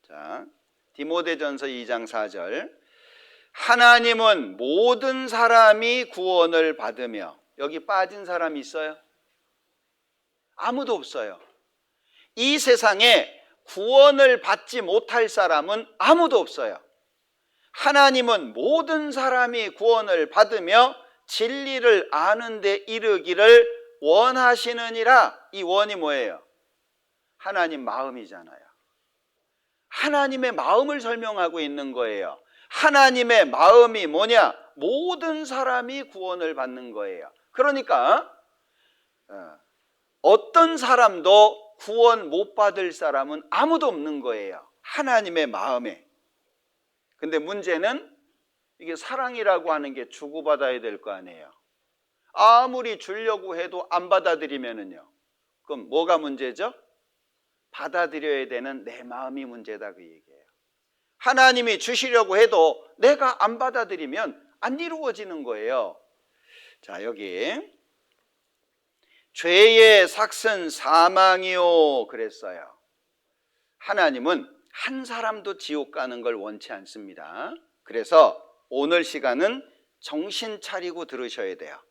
자, 디모데전서 2장 4절. 하나님은 모든 사람이 구원을 받으며, 여기 빠진 사람이 있어요? 아무도 없어요. 이 세상에 구원을 받지 못할 사람은 아무도 없어요. 하나님은 모든 사람이 구원을 받으며 진리를 아는 데 이르기를 원하시느니라. 이 원이 뭐예요? 하나님 마음이잖아요. 하나님의 마음을 설명하고 있는 거예요. 하나님의 마음이 뭐냐? 모든 사람이 구원을 받는 거예요. 그러니까 어떤 사람도 구원 못 받을 사람은 아무도 없는 거예요. 하나님의 마음에. 근데 문제는 이게 사랑이라고 하는 게 주고받아야 될 거 아니에요. 아무리 주려고 해도 안 받아들이면은요, 그럼 뭐가 문제죠? 받아들여야 되는 내 마음이 문제다 그 얘기예요. 하나님이 주시려고 해도 내가 안 받아들이면 안 이루어지는 거예요. 자, 여기 죄의 삭은 사망이요 그랬어요. 하나님은 한 사람도 지옥 가는 걸 원치 않습니다. 그래서 오늘 시간은 정신 차리고 들으셔야 돼요.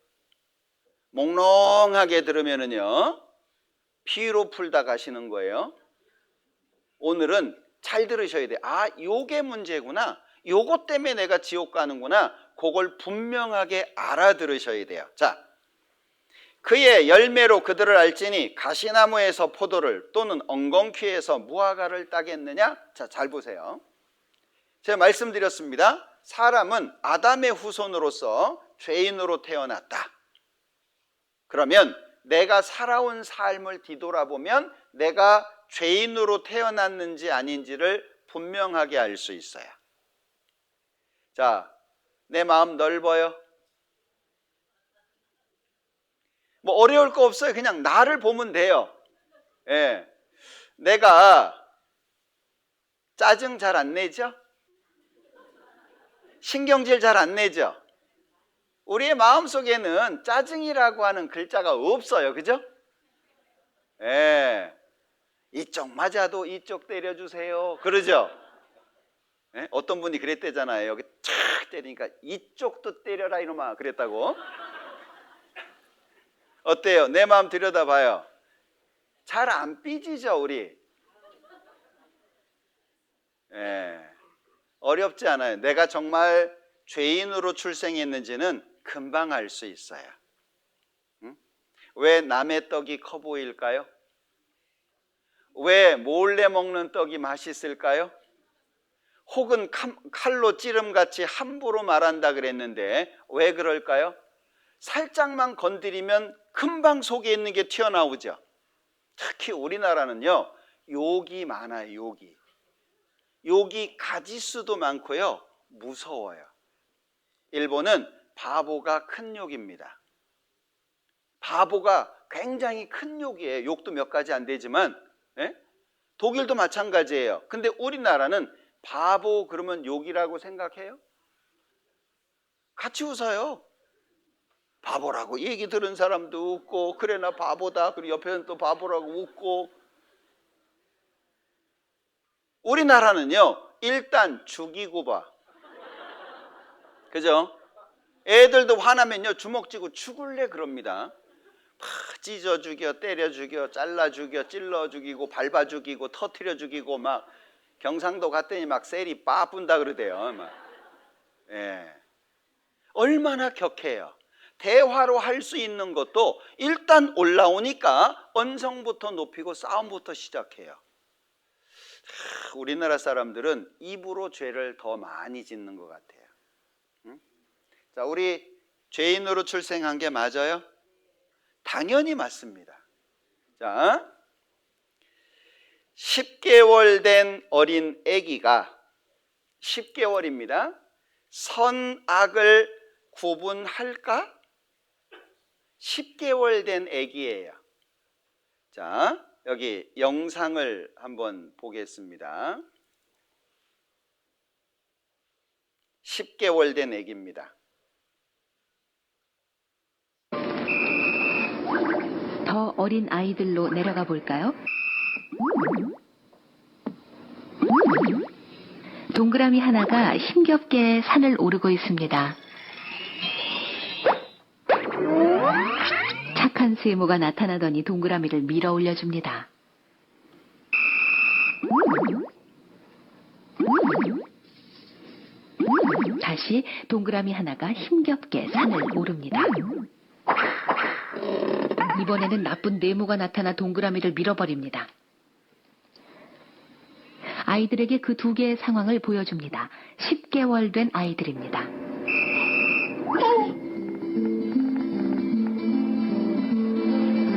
몽롱하게 들으면은요, 피로 풀다 가시는 거예요. 오늘은 잘 들으셔야 돼요. 아, 요게 문제구나. 요것 때문에 내가 지옥 가는구나. 그걸 분명하게 알아들으셔야 돼요. 자, 그의 열매로 그들을 알지니 가시나무에서 포도를 또는 엉겅퀴에서 무화과를 따겠느냐? 자, 잘 보세요. 제가 말씀드렸습니다. 사람은 아담의 후손으로서 죄인으로 태어났다. 그러면 내가 살아온 삶을 뒤돌아보면 내가 죄인으로 태어났는지 아닌지를 분명하게 알 수 있어요. 자, 내 마음 넓어요? 뭐 어려울 거 없어요. 그냥 나를 보면 돼요. 예. 내가 짜증 잘 안 내죠? 신경질 잘 안 내죠? 우리의 마음속에는 짜증이라고 하는 글자가 없어요. 그죠? 예. 이쪽 맞아도 이쪽 때려주세요. 그러죠? 예? 어떤 분이 그랬대잖아요. 여기 착 때리니까 이쪽도 때려라 이놈아 그랬다고. 어때요? 내 마음 들여다봐요. 잘 안 삐지죠 우리? 예. 어렵지 않아요. 내가 정말 죄인으로 출생했는지는 금방 알 수 있어요. 응? 왜 남의 떡이 커 보일까요? 왜 몰래 먹는 떡이 맛있을까요? 혹은 칼로 찌름같이 함부로 말한다 그랬는데 왜 그럴까요? 살짝만 건드리면 금방 속에 있는 게 튀어나오죠. 특히 우리나라는요, 욕이 많아요. 욕이 가지수도 많고요, 무서워요. 일본은 바보가 큰 욕입니다. 바보가 굉장히 큰 욕이에요. 욕도 몇 가지 안 되지만. 예? 독일도 마찬가지예요. 근데 우리나라는 바보 그러면 욕이라고 생각해요? 같이 웃어요. 바보라고 얘기 들은 사람도 웃고, 그래 나 바보다, 그리고 옆에는 또 바보라고 웃고. 우리나라는요, 일단 죽이고 봐. 그죠? 애들도 화나면요, 주먹 쥐고 죽을래 그럽니다. 막 찢어 죽여, 때려 죽여, 잘라 죽여, 찔러 죽이고, 밟아 죽이고, 터트려 죽이고, 막 경상도 갔더니 막 셀이 빠분다 그러대요. 막. 예. 얼마나 격해요. 대화로 할 수 있는 것도 일단 올라오니까 언성부터 높이고 싸움부터 시작해요. 우리나라 사람들은 입으로 죄를 더 많이 짓는 것 같아요. 응? 자, 우리 죄인으로 출생한 게 맞아요? 당연히 맞습니다. 자, 10개월 된 어린 아기가 10개월입니다. 선악을 구분할까? 10개월 된 아기예요. 자, 여기 영상을 한번 보겠습니다. 10개월 된 아기입니다. 더 어린 아이들로 내려가 볼까요? 동그라미 하나가 힘겹게 산을 오르고 있습니다. 착한 세모가 나타나더니 동그라미를 밀어 올려줍니다. 다시 동그라미 하나가 힘겹게 산을 오릅니다. 이번에는 나쁜 네모가 나타나 동그라미를 밀어버립니다. 아이들에게 그 두 개의 상황을 보여줍니다. 10개월 된 아이들입니다.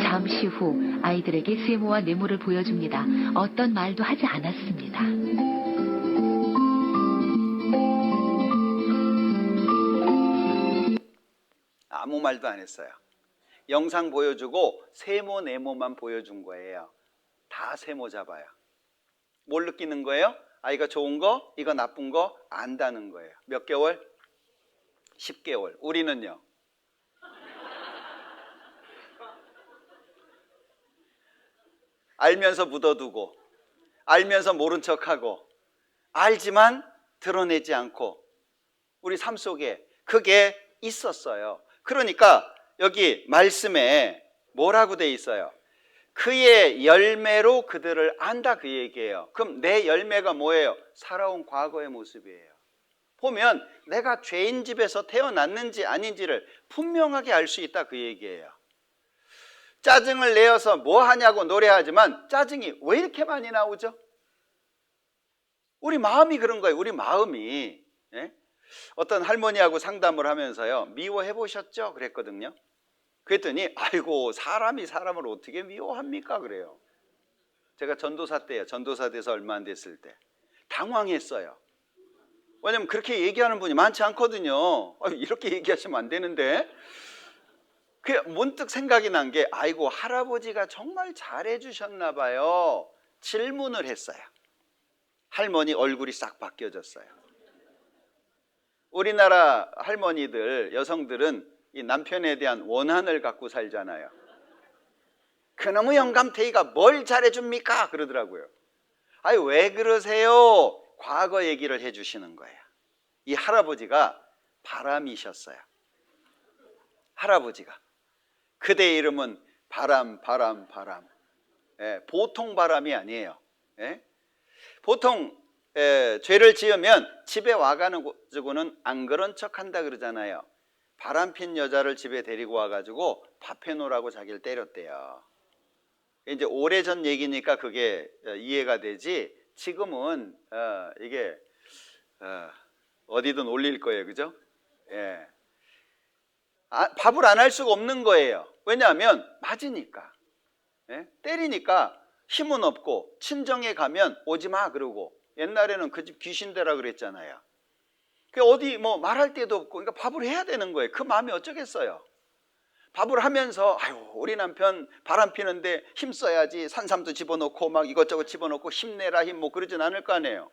잠시 후 아이들에게 세모와 네모를 보여줍니다. 어떤 말도 하지 않았습니다. 아무 말도 안 했어요. 영상 보여주고 세모 네모만 보여준 거예요. 다 세모 잡아요. 뭘 느끼는 거예요? 아, 이거 좋은 거, 이거 나쁜 거 안다는 거예요. 몇 개월? 10개월. 우리는요? 알면서 묻어두고, 알면서 모른 척하고, 알지만 드러내지 않고, 우리 삶 속에 그게 있었어요. 그러니까 여기 말씀에 뭐라고 돼 있어요? 그의 열매로 그들을 안다, 그 얘기예요. 그럼 내 열매가 뭐예요? 살아온 과거의 모습이에요. 보면 내가 죄인 집에서 태어났는지 아닌지를 분명하게 알 수 있다, 그 얘기예요. 짜증을 내어서 뭐 하냐고 노래하지만 짜증이 왜 이렇게 많이 나오죠? 우리 마음이 그런 거예요. 우리 마음이. 예? 어떤 할머니하고 상담을 하면서요, 미워해 보셨죠? 그랬거든요. 그랬더니 아이고, 사람이 사람을 어떻게 미워합니까? 그래요. 제가 전도사 때예요. 전도사 돼서 얼마 안 됐을 때 당황했어요. 왜냐면 그렇게 얘기하는 분이 많지 않거든요. 이렇게 얘기하시면 안 되는데. 그 문득 생각이 난 게, 아이고, 할아버지가 정말 잘해 주셨나 봐요. 질문을 했어요. 할머니 얼굴이 싹 바뀌어졌어요. 우리나라 할머니들, 여성들은 이 남편에 대한 원한을 갖고 살잖아요. 그놈의 영감탱이가 뭘 잘해줍니까? 그러더라고요. 아니, 왜 그러세요? 과거 얘기를 해주시는 거예요. 이 할아버지가 바람이셨어요. 할아버지가. 그대의 이름은 바람. 예, 보통 바람이 아니에요. 예? 보통 죄를 지으면 집에 와가지고는 안 그런 척한다 그러잖아요. 바람핀 여자를 집에 데리고 와가지고 밥 해놓으라고 자기를 때렸대요. 이제 오래전 얘기니까 그게 이해가 되지, 지금은 이게 어디든 올릴 거예요, 그죠? 예. 밥을 안 할 수가 없는 거예요. 왜냐하면 맞으니까, 예? 때리니까 힘은 없고 친정에 가면 오지 마 그러고, 옛날에는 그 집 귀신되라 그랬잖아요. 그 어디 뭐 말할 데도 없고, 그러니까 밥을 해야 되는 거예요. 그 마음이 어쩌겠어요. 밥을 하면서 아유 우리 남편 바람 피는데 힘써야지, 산삼도 집어넣고 막 이것저것 집어넣고 힘내라 힘 뭐 그러진 않을 거 아니에요.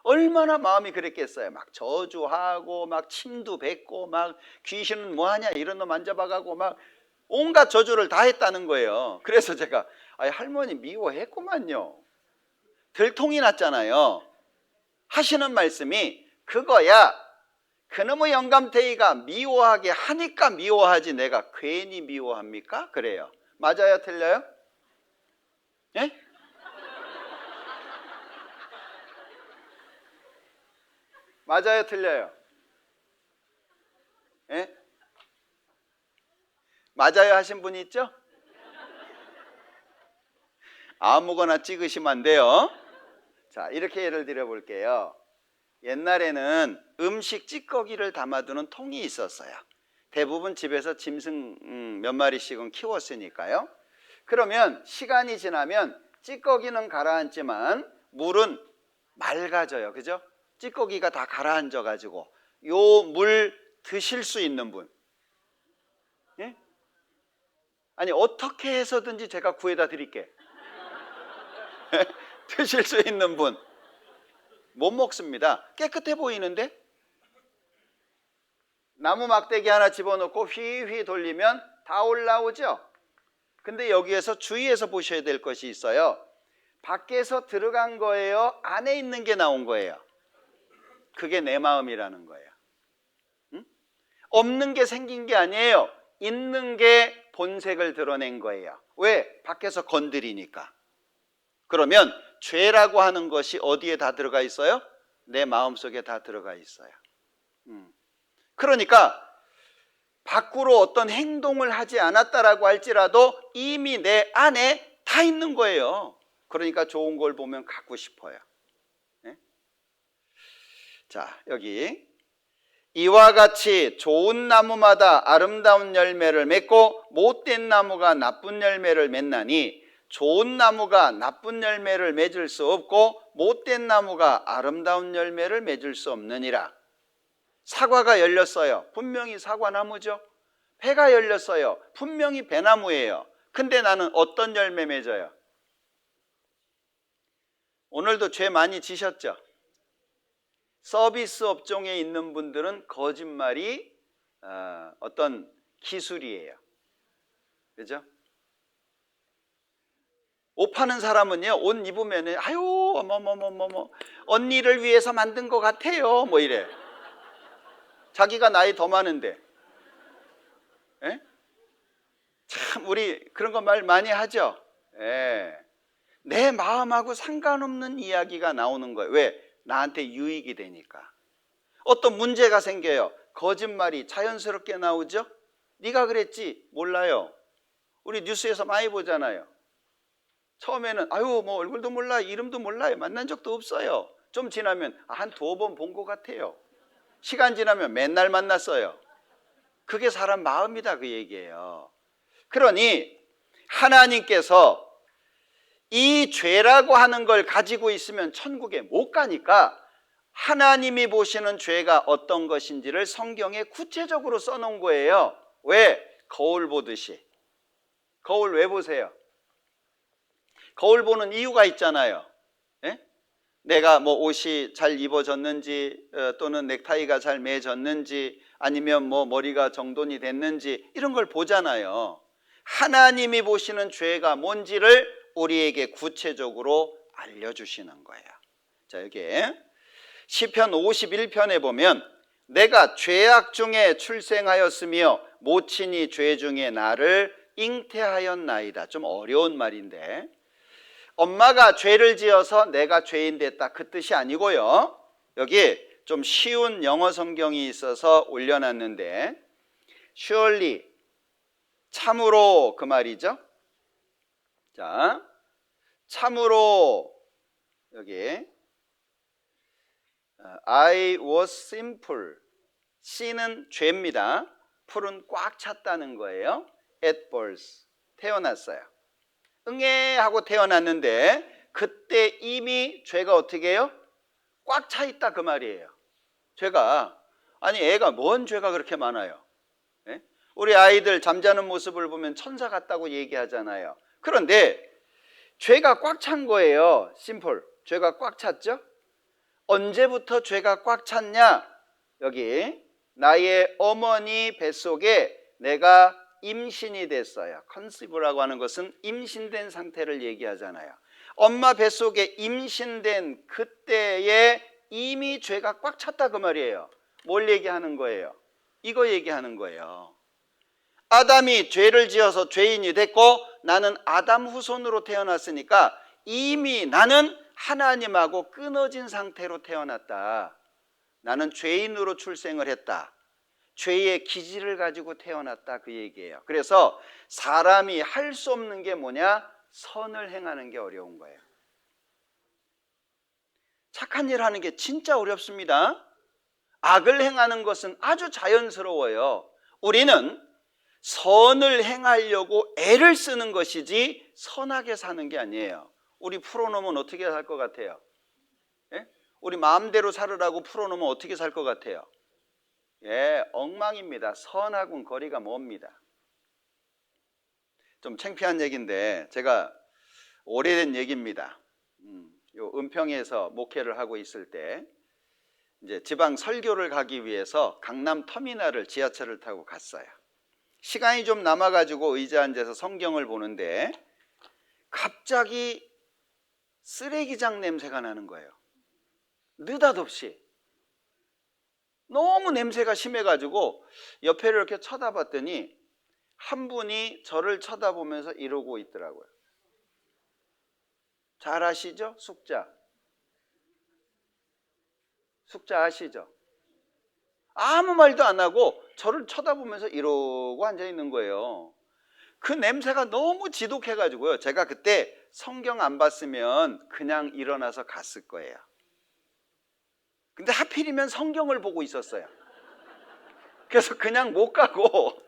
얼마나 마음이 그랬겠어요. 막 저주하고 막 침도 뱉고 막 귀신은 뭐하냐 이런 놈 만져봐가고 막 온갖 저주를 다 했다는 거예요. 그래서 제가 할머니 미워했구만요. 들통이 났잖아요. 하시는 말씀이 그거야. 그놈의 영감탱이가 미워하게 하니까 미워하지 내가 괜히 미워합니까? 그래요. 맞아요? 틀려요? 예? 맞아요? 틀려요? 예? 맞아요 하신 분이 있죠? 아무거나 찍으시면 안 돼요. 자, 이렇게 예를 들어 볼게요. 옛날에는 음식 찌꺼기를 담아두는 통이 있었어요. 대부분 집에서 짐승 몇 마리씩은 키웠으니까요. 그러면 시간이 지나면 찌꺼기는 가라앉지만 물은 맑아져요. 그죠? 찌꺼기가 다 가라앉아 가지고 요 물 드실 수 있는 분, 예? 아니 어떻게 해서든지 제가 구해다 드릴게. 드실 수 있는 분 못 먹습니다. 깨끗해 보이는데 나무 막대기 하나 집어넣고 휘휘 돌리면 다 올라오죠. 근데 여기에서 주의해서 보셔야 될 것이 있어요. 밖에서 들어간 거예요? 안에 있는 게 나온 거예요? 그게 내 마음이라는 거예요. 응? 없는 게 생긴 게 아니에요. 있는 게 본색을 드러낸 거예요. 왜? 밖에서 건드리니까. 그러면 죄라고 하는 것이 어디에 다 들어가 있어요? 내 마음속에 다 들어가 있어요. 그러니까 밖으로 어떤 행동을 하지 않았다라고 할지라도 이미 내 안에 다 있는 거예요. 그러니까 좋은 걸 보면 갖고 싶어요. 네? 자, 여기 이와 같이 좋은 나무마다 아름다운 열매를 맺고 못된 나무가 나쁜 열매를 맺나니 좋은 나무가 나쁜 열매를 맺을 수 없고 못된 나무가 아름다운 열매를 맺을 수 없느니라. 사과가 열렸어요. 분명히 사과나무죠. 배가 열렸어요. 분명히 배나무예요. 근데 나는 어떤 열매 맺어요? 오늘도 죄 많이 지셨죠? 서비스 업종에 있는 분들은 거짓말이 어떤 기술이에요. 그죠? 옷 파는 사람은요, 옷 입으면 아유 어머머머머머 언니를 위해서 만든 것 같아요 뭐 이래. 자기가 나이 더 많은데. 에? 참 우리 그런 거 말 많이 하죠. 예. 내 마음하고 상관없는 이야기가 나오는 거예요. 왜? 나한테 유익이 되니까. 어떤 문제가 생겨요. 거짓말이 자연스럽게 나오죠. 네가 그랬지? 몰라요. 우리 뉴스에서 많이 보잖아요. 처음에는 아유 뭐 얼굴도 몰라 이름도 몰라요. 만난 적도 없어요. 좀 지나면 한 두어 번 본 것 같아요. 시간 지나면 맨날 만났어요. 그게 사람 마음이다 그 얘기예요. 그러니 하나님께서 이 죄라고 하는 걸 가지고 있으면 천국에 못 가니까 하나님이 보시는 죄가 어떤 것인지를 성경에 구체적으로 써놓은 거예요. 왜? 거울 보듯이. 거울 왜 보세요? 거울 보는 이유가 있잖아요. 예? 내가 뭐 옷이 잘 입어졌는지 또는 넥타이가 잘 매졌는지 아니면 뭐 머리가 정돈이 됐는지 이런 걸 보잖아요. 하나님이 보시는 죄가 뭔지를 우리에게 구체적으로 알려주시는 거예요. 자, 여기에 시편 51편에 보면 내가 죄악 중에 출생하였으며 모친이 죄 중에 나를 잉태하였나이다. 좀 어려운 말인데 엄마가 죄를 지어서 내가 죄인 됐다 그 뜻이 아니고요. 여기 좀 쉬운 영어 성경이 있어서 올려놨는데 surely 참으로 그 말이죠. 자, 참으로 여기 I was simple. C는 죄입니다. 풀은 꽉 찼다는 거예요. At birth. 태어났어요. 응애 하고 태어났는데 그때 이미 죄가 어떻게 해요? 꽉 차 있다 그 말이에요. 죄가. 아니 애가 뭔 죄가 그렇게 많아요? 예? 우리 아이들 잠자는 모습을 보면 천사 같다고 얘기하잖아요. 그런데 죄가 꽉 찬 거예요. 심플. 죄가 꽉 찼죠? 언제부터 죄가 꽉 찼냐? 여기 나의 어머니 뱃속에 내가 임신이 됐어요. 컨시브라고 하는 것은 임신된 상태를 얘기하잖아요. 엄마 뱃속에 임신된 그때에 이미 죄가 꽉 찼다 그 말이에요. 뭘 얘기하는 거예요? 이거 얘기하는 거예요. 아담이 죄를 지어서 죄인이 됐고 나는 아담 후손으로 태어났으니까 이미 나는 하나님하고 끊어진 상태로 태어났다. 나는 죄인으로 출생을 했다. 죄의 기질을 가지고 태어났다 그 얘기예요. 그래서 사람이 할 수 없는 게 뭐냐? 선을 행하는 게 어려운 거예요. 착한 일 하는 게 진짜 어렵습니다. 악을 행하는 것은 아주 자연스러워요. 우리는 선을 행하려고 애를 쓰는 것이지 선하게 사는 게 아니에요. 우리 풀어놓으면 어떻게 살 것 같아요? 예? 우리 마음대로 살으라고 풀어놓으면 어떻게 살 것 같아요? 예, 엉망입니다. 선하고는 거리가 멉니다. 좀 창피한 얘기인데 제가 오래된 얘기입니다. 요 은평에서 목회를 하고 있을 때 이제 지방 설교를 가기 위해서 강남 터미널을 지하철을 타고 갔어요. 시간이 좀 남아가지고 의자 앉아서 성경을 보는데 갑자기 쓰레기장 냄새가 나는 거예요. 느닷없이. 너무 냄새가 심해가지고 옆에를 이렇게 쳐다봤더니 한 분이 저를 쳐다보면서 이러고 있더라고요. 잘 아시죠? 숙자. 숙자 아시죠? 아무 말도 안 하고 저를 쳐다보면서 이러고 앉아 있는 거예요. 그 냄새가 너무 지독해가지고요. 제가 그때 성경 안 봤으면 그냥 일어나서 갔을 거예요. 근데 하필이면 성경을 보고 있었어요. 그래서 그냥 못 가고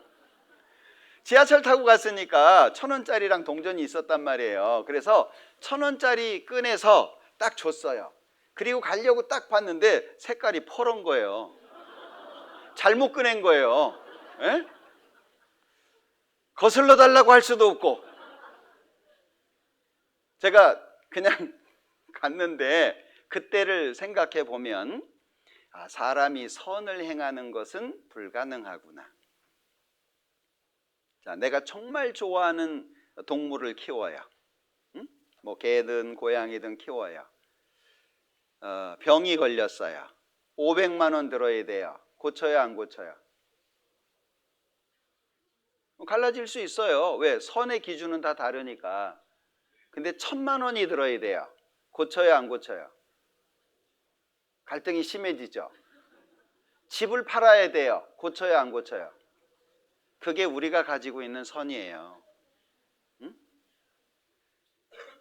지하철 타고 갔으니까 1,000원짜리랑 동전이 있었단 말이에요. 그래서 1,000원짜리 꺼내서 딱 줬어요. 그리고 가려고 딱 봤는데 색깔이 퍼런 거예요. 잘못 꺼낸 거예요. 에? 거슬러 달라고 할 수도 없고 제가 그냥 갔는데 그때를 생각해 보면 사람이 선을 행하는 것은 불가능하구나. 자, 내가 정말 좋아하는 동물을 키워요. 응? 뭐 개든 고양이든 키워요. 병이 걸렸어요. 500만 원 들어야 돼요. 고쳐요, 안 고쳐요? 갈라질 수 있어요. 왜? 선의 기준은 다 다르니까. 근데 1,000만 원이 들어야 돼요. 고쳐요, 안 고쳐요? 갈등이 심해지죠. 집을 팔아야 돼요. 고쳐요, 안 고쳐요? 그게 우리가 가지고 있는 선이에요. 응?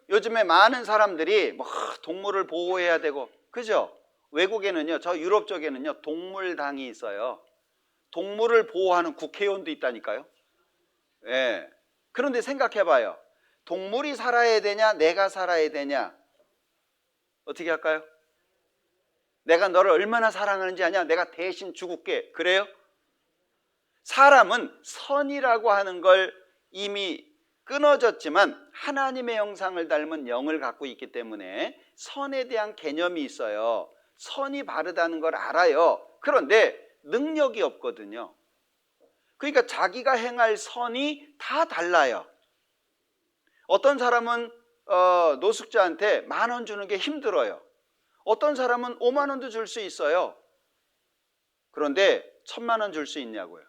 요즘에 많은 사람들이 뭐 동물을 보호해야 되고, 그죠? 외국에는요, 저 유럽 쪽에는요, 동물당이 있어요. 동물을 보호하는 국회의원도 있다니까요. 예. 그런데 생각해 봐요. 동물이 살아야 되냐, 내가 살아야 되냐? 어떻게 할까요? 내가 너를 얼마나 사랑하는지 아냐? 내가 대신 죽을게. 그래요? 사람은 선이라고 하는 걸 이미 끊어졌지만 하나님의 형상을 닮은 영을 갖고 있기 때문에 선에 대한 개념이 있어요. 선이 바르다는 걸 알아요. 그런데 능력이 없거든요. 그러니까 자기가 행할 선이 다 달라요. 어떤 사람은 노숙자한테 10,000원 주는 게 힘들어요. 어떤 사람은 5만 원도 줄 수 있어요. 그런데 1,000만 원 줄 수 있냐고요.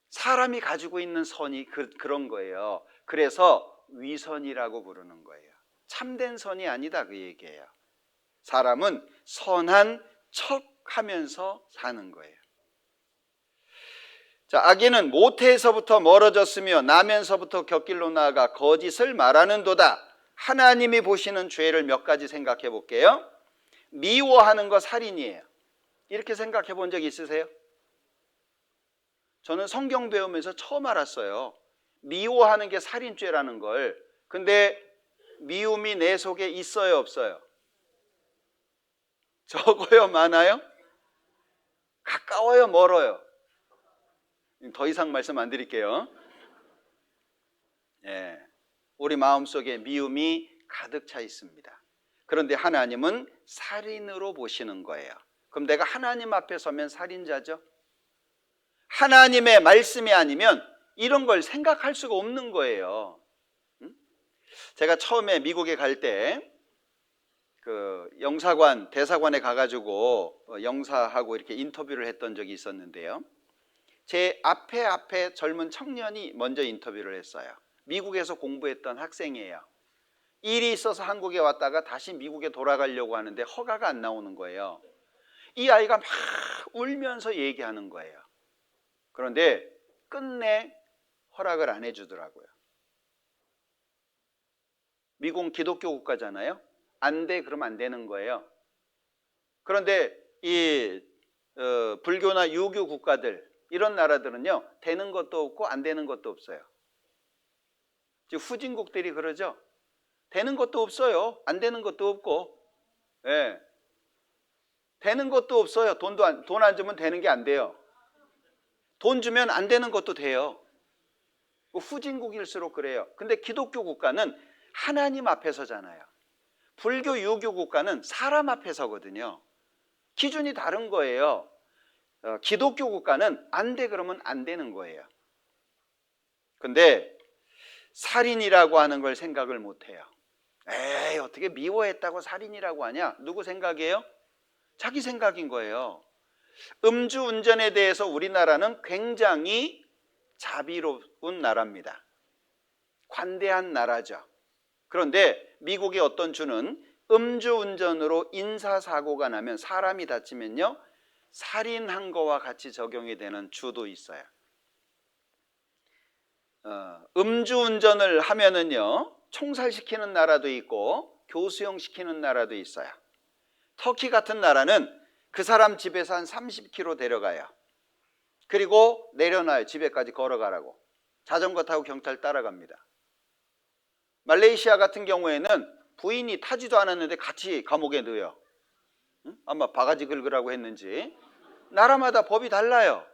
사람이 가지고 있는 선이 그런 거예요. 그래서 위선이라고 부르는 거예요. 참된 선이 아니다 그 얘기예요. 사람은 선한 척 하면서 사는 거예요. 자, 악인은 모태에서부터 멀어졌으며 나면서부터 곁길로 나아가 거짓을 말하는도다. 하나님이 보시는 죄를 몇 가지 생각해 볼게요. 미워하는 거 살인이에요. 이렇게 생각해 본 적 있으세요? 저는 성경 배우면서 처음 알았어요. 미워하는 게 살인죄라는 걸. 근데 미움이 내 속에 있어요, 없어요? 적어요, 많아요? 가까워요, 멀어요? 더 이상 말씀 안 드릴게요. 예, 우리 마음속에 미움이 가득 차 있습니다. 그런데 하나님은 살인으로 보시는 거예요. 그럼 내가 하나님 앞에 서면 살인자죠? 하나님의 말씀이 아니면 이런 걸 생각할 수가 없는 거예요. 제가 처음에 미국에 갈 때 그 영사관, 대사관에 가가지고 영사하고 이렇게 인터뷰를 했던 적이 있었는데요. 제 앞에 젊은 청년이 먼저 인터뷰를 했어요. 미국에서 공부했던 학생이에요. 일이 있어서 한국에 왔다가 다시 미국에 돌아가려고 하는데 허가가 안 나오는 거예요. 이 아이가 막 울면서 얘기하는 거예요. 그런데 끝내 허락을 안 해주더라고요. 미국은 기독교 국가잖아요. 안 돼, 그러면 안 되는 거예요. 그런데 이 불교나 유교 국가들, 이런 나라들은요, 되는 것도 없고 안 되는 것도 없어요. 즉 후진국들이 그러죠. 되는 것도 없어요. 안 되는 것도 없고, 예, 되는 것도 없어요. 돈 안 주면 되는 게 안 돼요. 돈 주면 안 되는 것도 돼요. 후진국일수록 그래요. 근데 기독교 국가는 하나님 앞에 서잖아요. 불교, 유교 국가는 사람 앞에 서거든요. 기준이 다른 거예요. 기독교 국가는 안 돼 그러면 안 되는 거예요. 근데 살인이라고 하는 걸 생각을 못 해요. 에이, 어떻게 미워했다고 살인이라고 하냐? 누구 생각이에요? 자기 생각인 거예요. 음주운전에 대해서 우리나라는 굉장히 자비로운 나라입니다. 관대한 나라죠. 그런데 미국의 어떤 주는 음주운전으로 인사사고가 나면, 사람이 다치면요, 살인한 거와 같이 적용이 되는 주도 있어요. 음주운전을 하면은요, 총살시키는 나라도 있고 교수형 시키는 나라도 있어요. 터키 같은 나라는 그 사람 집에서 한 30km 데려가요. 그리고 내려놔요. 집에까지 걸어가라고. 자전거 타고 경찰 따라갑니다. 말레이시아 같은 경우에는 부인이 타지도 않았는데 같이 감옥에 넣어요. 아마 바가지 긁으라고 했는지. 나라마다 법이 달라요.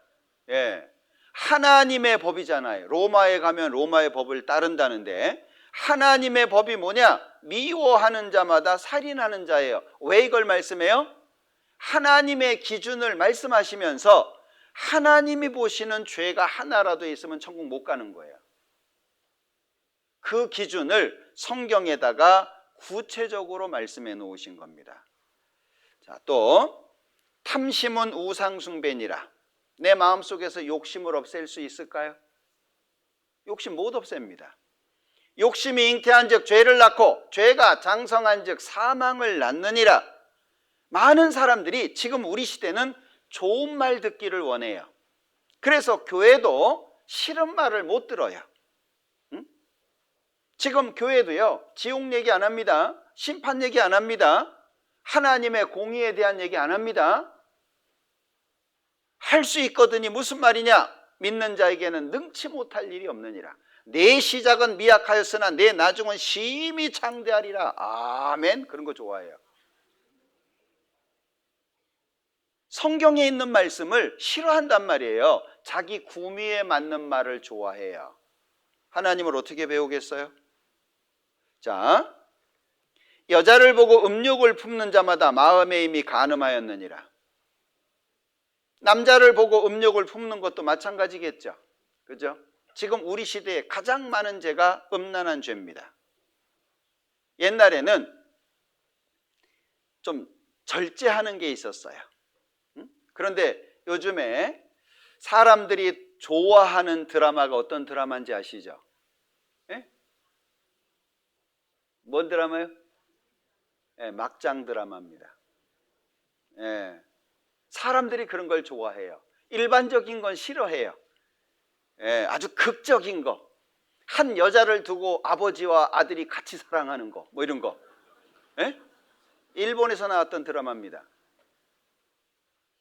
예, 하나님의 법이잖아요. 로마에 가면 로마의 법을 따른다는데, 하나님의 법이 뭐냐? 미워하는 자마다 살인하는 자예요. 왜 이걸 말씀해요? 하나님의 기준을 말씀하시면서 하나님이 보시는 죄가 하나라도 있으면 천국 못 가는 거예요. 그 기준을 성경에다가 구체적으로 말씀해 놓으신 겁니다. 자, 또 탐심은 우상숭배니라. 내 마음속에서 욕심을 없앨 수 있을까요? 욕심 못 없앱니다. 욕심이 잉태한 즉 죄를 낳고 죄가 장성한 즉 사망을 낳느니라. 많은 사람들이 지금 우리 시대는 좋은 말 듣기를 원해요. 그래서 교회도 싫은 말을 못 들어요. 지금 교회도요, 지옥 얘기 안 합니다. 심판 얘기 안 합니다. 하나님의 공의에 대한 얘기 안 합니다. 할 수 있거든이 무슨 말이냐? 믿는 자에게는 능치 못할 일이 없느니라. 내 시작은 미약하였으나 내 나중은 심히 창대하리라. 아멘. 그런 거 좋아해요. 성경에 있는 말씀을 싫어한단 말이에요. 자기 구미에 맞는 말을 좋아해요. 하나님을 어떻게 배우겠어요? 자, 여자를 보고 음욕을 품는 자마다 마음에 이미 간음하였느니라. 남자를 보고 음욕을 품는 것도 마찬가지겠죠. 그죠? 지금 우리 시대에 가장 많은 죄가 음란한 죄입니다. 옛날에는 좀 절제하는 게 있었어요. 그런데 요즘에 사람들이 좋아하는 드라마가 어떤 드라마인지 아시죠? 예? 뭔 드라마요? 예, 막장 드라마입니다. 예, 사람들이 그런 걸 좋아해요. 일반적인 건 싫어해요. 예, 아주 극적인 거, 한 여자를 두고 아버지와 아들이 같이 사랑하는 거, 뭐 이런 거. 예? 일본에서 나왔던 드라마입니다.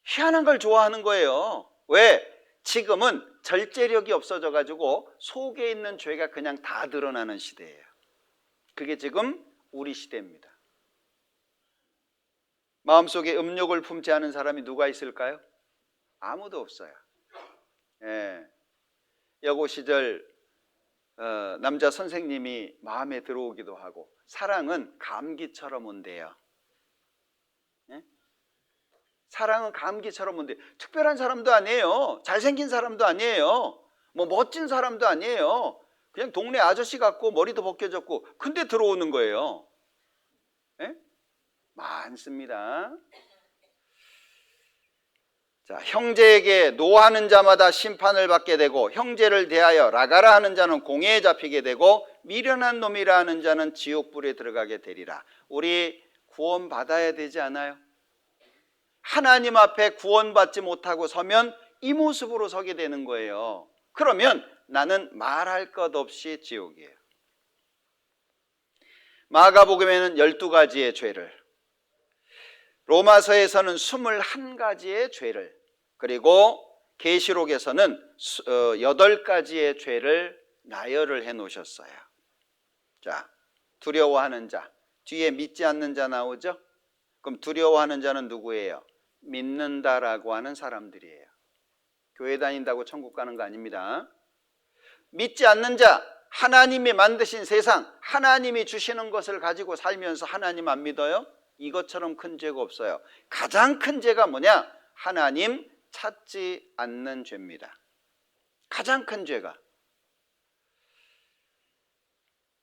희한한 걸 좋아하는 거예요. 왜? 지금은 절제력이 없어져 가지고 속에 있는 죄가 그냥 다 드러나는 시대예요. 그게 지금 우리 시대입니다. 마음속에 음욕을 품지 않은 사람이 누가 있을까요? 아무도 없어요. 예. 여고 시절 남자 선생님이 마음에 들어오기도 하고, 사랑은 감기처럼 온대요. 예? 사랑은 감기처럼 온대요. 특별한 사람도 아니에요. 잘생긴 사람도 아니에요. 뭐 멋진 사람도 아니에요. 그냥 동네 아저씨 같고 머리도 벗겨졌고, 근데 들어오는 거예요. 예? 많습니다. 자, 형제에게 노하는 자마다 심판을 받게 되고, 형제를 대하여 라가라 하는 자는 공회에 잡히게 되고, 미련한 놈이라 하는 자는 지옥불에 들어가게 되리라. 우리 구원 받아야 되지 않아요? 하나님 앞에 구원받지 못하고 서면 이 모습으로 서게 되는 거예요. 그러면 나는 말할 것 없이 지옥이에요. 마가복음에는 12가지의 죄를, 로마서에서는 21가지의 죄를, 그리고 계시록에서는 8가지의 죄를 나열을 해 놓으셨어요. 자, 두려워하는 자, 뒤에 믿지 않는 자 나오죠? 그럼 두려워하는 자는 누구예요? 믿는다라고 하는 사람들이에요. 교회 다닌다고 천국 가는 거 아닙니다. 믿지 않는 자, 하나님이 만드신 세상, 하나님이 주시는 것을 가지고 살면서 하나님 안 믿어요? 이것처럼 큰 죄가 없어요. 가장 큰 죄가 뭐냐? 하나님 찾지 않는 죄입니다. 가장 큰 죄가.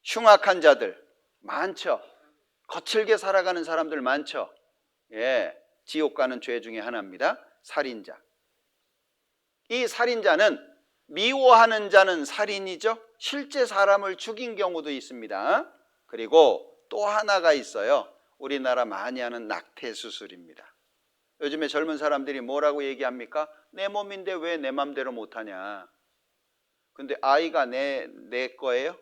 흉악한 자들 많죠. 거칠게 살아가는 사람들 많죠. 예, 지옥 가는 죄 중에 하나입니다. 살인자. 이 살인자는, 미워하는 자는 살인이죠. 실제 사람을 죽인 경우도 있습니다. 그리고 또 하나가 있어요. 우리나라 많이 하는 낙태 수술입니다. 요즘에 젊은 사람들이 뭐라고 얘기합니까? 내 몸인데 왜 내 맘대로 못하냐. 근데 아이가 내 거예요?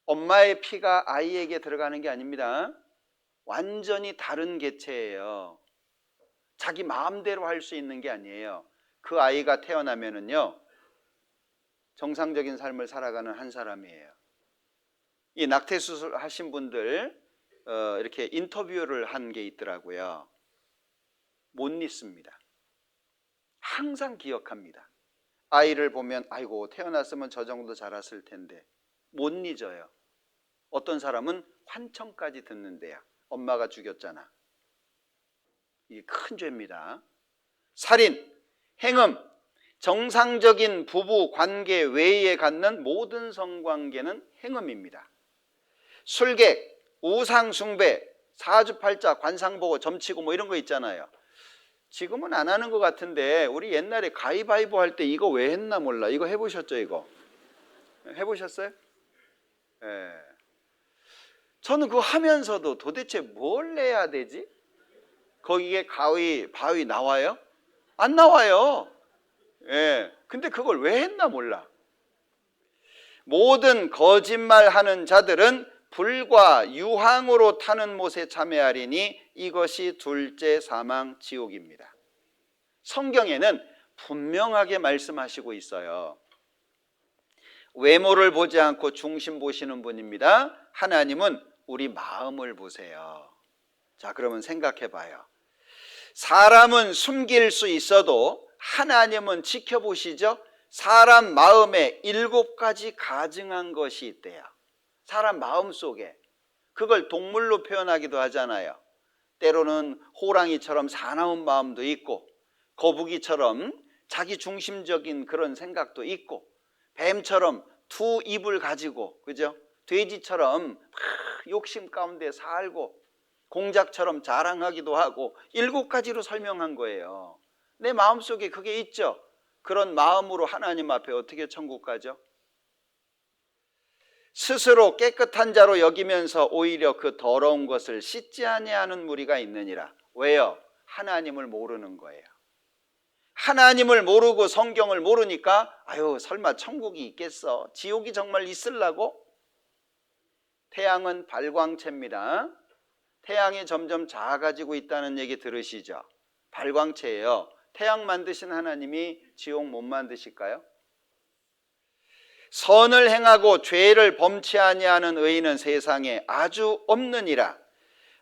엄마의 피가 아이에게 들어가는 게 아닙니다. 완전히 다른 개체예요. 자기 마음대로 할 수 있는 게 아니에요. 그 아이가 태어나면은요, 정상적인 삶을 살아가는 한 사람이에요. 이 낙태 수술 하신 분들 이렇게 인터뷰를 한 게 있더라고요. 못 잊습니다. 항상 기억합니다. 아이를 보면 아이고 태어났으면 저 정도 자랐을 텐데 못 잊어요. 어떤 사람은 환청까지 듣는데요. 엄마가 죽였잖아. 이게 큰 죄입니다. 살인, 행음, 정상적인 부부 관계 외에 갖는 모든 성관계는 행음입니다. 술객, 우상숭배, 사주팔자, 관상보고, 점치고 뭐 이런 거 있잖아요. 지금은 안 하는 것 같은데 우리 옛날에 가위바위보 할 때 이거 왜 했나 몰라. 이거 해보셨죠? 이거 해보셨어요? 예. 저는 그거 하면서도 도대체 뭘 내야 되지? 거기에 바위 나와요? 안 나와요. 예. 근데 그걸 왜 했나 몰라. 모든 거짓말하는 자들은 불과 유황으로 타는 못에 참여하리니 이것이 둘째 사망 지옥입니다. 성경에는 분명하게 말씀하시고 있어요. 외모를 보지 않고 중심 보시는 분입니다. 하나님은 우리 마음을 보세요. 자, 그러면 생각해 봐요. 사람은 숨길 수 있어도 하나님은 지켜보시죠. 사람 마음에 7가지 가증한 것이 있대요. 사람 마음 속에. 그걸 동물로 표현하기도 하잖아요. 때로는 호랑이처럼 사나운 마음도 있고, 거북이처럼 자기 중심적인 그런 생각도 있고, 뱀처럼 두 입을 가지고, 그죠? 돼지처럼 막 욕심 가운데 살고, 공작처럼 자랑하기도 하고, 7가지로 설명한 거예요. 내 마음속에 그게 있죠. 그런 마음으로 하나님 앞에 어떻게 천국 가죠? 스스로 깨끗한 자로 여기면서 오히려 그 더러운 것을 씻지 아니하는 무리가 있느니라. 왜요? 하나님을 모르는 거예요. 하나님을 모르고 성경을 모르니까 아유 설마 천국이 있겠어? 지옥이 정말 있으려고? 태양은 발광체입니다. 태양이 점점 작아지고 있다는 얘기 들으시죠? 발광체예요. 태양 만드신 하나님이 지옥 못 만드실까요? 선을 행하고 죄를 범치 아니하는 의인은 세상에 아주 없느니라.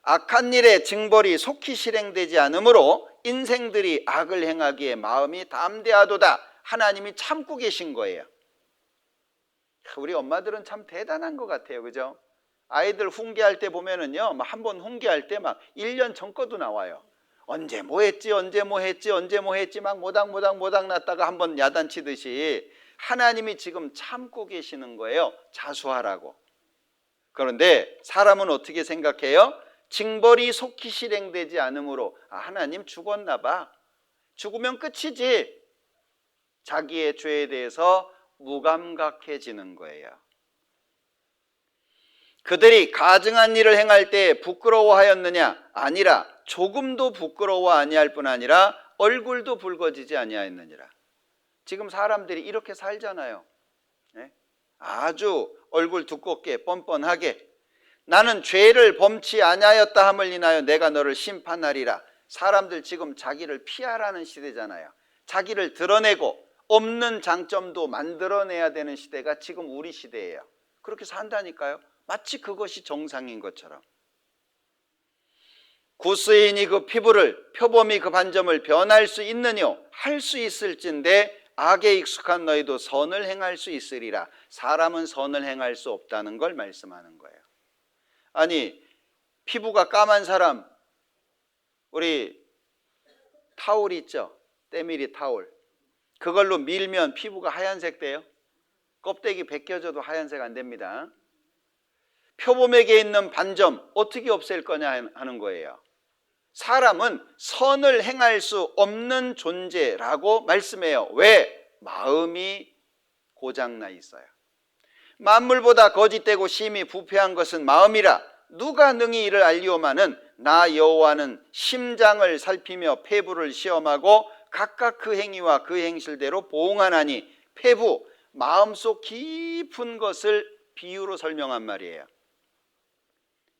악한 일의 징벌이 속히 실행되지 않으므로 인생들이 악을 행하기에 마음이 담대하도다. 하나님이 참고 계신 거예요. 우리 엄마들은 참 대단한 것 같아요. 그죠? 아이들 훈계할 때 보면은요, 한 번 훈계할 때 막 1년 전 거도 나와요. 언제 뭐 했지, 언제 뭐 했지, 언제 뭐 했지, 막 모닥모닥 났다가 한번 야단치듯이 하나님이 지금 참고 계시는 거예요. 자수하라고. 그런데 사람은 어떻게 생각해요? 징벌이 속히 실행되지 않으므로 하나님 죽었나 봐. 죽으면 끝이지. 자기의 죄에 대해서 무감각해지는 거예요. 그들이 가증한 일을 행할 때 부끄러워하였느냐? 아니라 조금도 부끄러워 아니할 뿐 아니라 얼굴도 붉어지지 아니하였느니라. 지금 사람들이 이렇게 살잖아요. 아주 얼굴 두껍게 뻔뻔하게 나는 죄를 범치 아니하였다 함을 인하여 내가 너를 심판하리라. 사람들 지금 자기를 피하라는 시대잖아요. 자기를 드러내고 없는 장점도 만들어내야 되는 시대가 지금 우리 시대예요. 그렇게 산다니까요. 마치 그것이 정상인 것처럼. 구스인이 그 피부를 표범이 그 반점을 변할 수 있느뇨? 할 수 있을진데 악에 익숙한 너희도 선을 행할 수 있으리라. 사람은 선을 행할 수 없다는 걸 말씀하는 거예요. 아니, 피부가 까만 사람, 우리 타올 있죠? 때밀이 타올. 그걸로 밀면 피부가 하얀색 돼요? 껍데기 벗겨져도 하얀색 안 됩니다. 표범에게 있는 반점 어떻게 없앨 거냐 하는 거예요. 사람은 선을 행할 수 없는 존재라고 말씀해요. 왜? 마음이 고장나 있어요. 만물보다 거짓되고 심히 부패한 것은 마음이라. 누가 능히 이를 알리오마는 나 여호와는 심장을 살피며 폐부를 시험하고 각각 그 행위와 그 행실대로 보응하나니. 폐부, 마음속 깊은 것을 비유로 설명한 말이에요.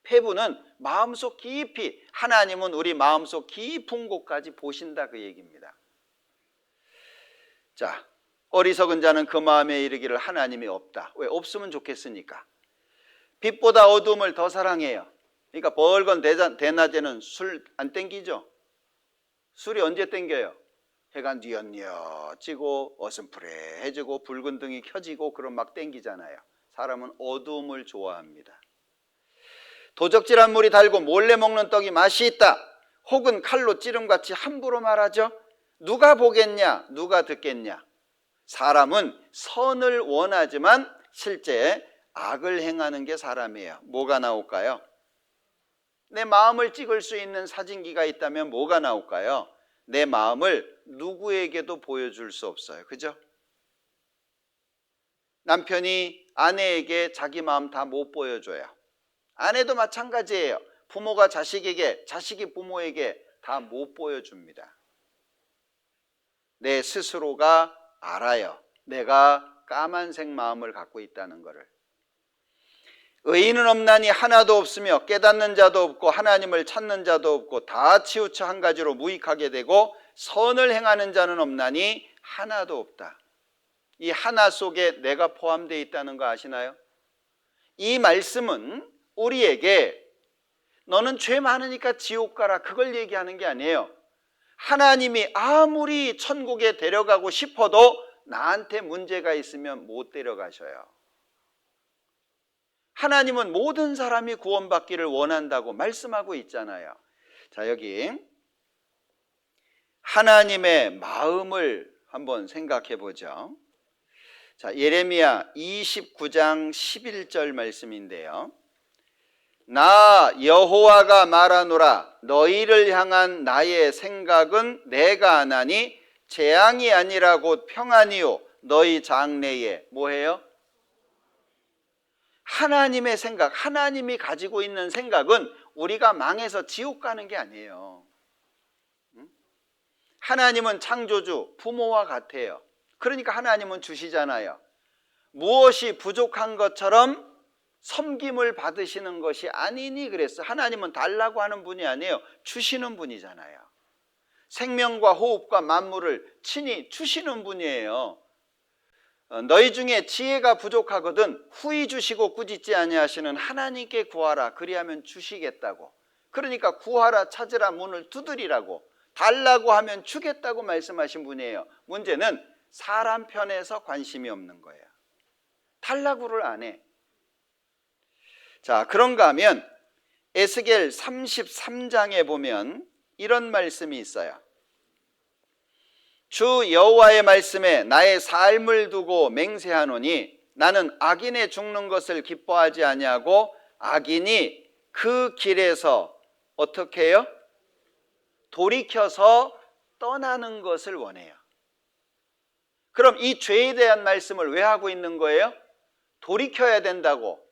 폐부는 마음속 깊이, 하나님은 우리 마음속 깊은 곳까지 보신다 그 얘기입니다. 자, 어리석은 자는 그 마음에 이르기를 하나님이 없다. 왜? 없으면 좋겠으니까. 빛보다 어두움을 더 사랑해요. 그러니까 벌건 대낮에는 술 안 땡기죠? 술이 언제 땡겨요? 해가 뉘엿뉘엿지고 어슴푸레해지고 붉은 등이 켜지고 그럼 막 땡기잖아요. 사람은 어두움을 좋아합니다. 도적질한 물이 달고 몰래 먹는 떡이 맛이 있다. 혹은 칼로 찌름같이 함부로 말하죠. 누가 보겠냐? 누가 듣겠냐? 사람은 선을 원하지만 실제 악을 행하는 게 사람이에요. 뭐가 나올까요? 내 마음을 찍을 수 있는 사진기가 있다면 뭐가 나올까요? 내 마음을 누구에게도 보여줄 수 없어요. 그죠? 남편이 아내에게 자기 마음 다 못 보여줘요. 아내도 마찬가지예요. 부모가 자식에게, 자식이 부모에게 다 못 보여줍니다. 내 스스로가 알아요. 내가 까만색 마음을 갖고 있다는 것을. 의인은 없나니 하나도 없으며 깨닫는 자도 없고 하나님을 찾는 자도 없고 다 치우쳐 한 가지로 무익하게 되고 선을 행하는 자는 없나니 하나도 없다. 이 하나 속에 내가 포함되어 있다는 거 아시나요? 이 말씀은 우리에게 너는 죄 많으니까 지옥 가라 그걸 얘기하는 게 아니에요. 하나님이 아무리 천국에 데려가고 싶어도 나한테 문제가 있으면 못 데려가셔요. 하나님은 모든 사람이 구원받기를 원한다고 말씀하고 있잖아요. 자, 여기 하나님의 마음을 한번 생각해 보죠. 자, 예레미야 29장 11절 말씀인데요. 나 여호와가 말하노라 너희를 향한 나의 생각은 내가 아나니 재앙이 아니라 곧 평안이요 너희 장래에 뭐해요? 하나님의 생각, 하나님이 가지고 있는 생각은 우리가 망해서 지옥 가는 게 아니에요. 하나님은 창조주, 부모와 같아요. 그러니까 하나님은 주시잖아요. 무엇이 부족한 것처럼 섬김을 받으시는 것이 아니니 그랬어요. 하나님은 달라고 하는 분이 아니에요. 주시는 분이잖아요. 생명과 호흡과 만물을 친히 주시는 분이에요. 너희 중에 지혜가 부족하거든 후히 주시고 꾸짖지 아니하시는 하나님께 구하라 그리하면 주시겠다고. 그러니까 구하라 찾으라 문을 두드리라고, 달라고 하면 주겠다고 말씀하신 분이에요. 문제는 사람 편에서 관심이 없는 거예요. 달라고를 안 해. 자, 그런가 하면 에스겔 33장에 보면 이런 말씀이 있어요. 주 여호와의 말씀에 나의 삶을 두고 맹세하노니 나는 악인의 죽는 것을 기뻐하지 아니하고 악인이 그 길에서 어떻게 해요? 돌이켜서 떠나는 것을 원해요. 그럼 이 죄에 대한 말씀을 왜 하고 있는 거예요? 돌이켜야 된다고,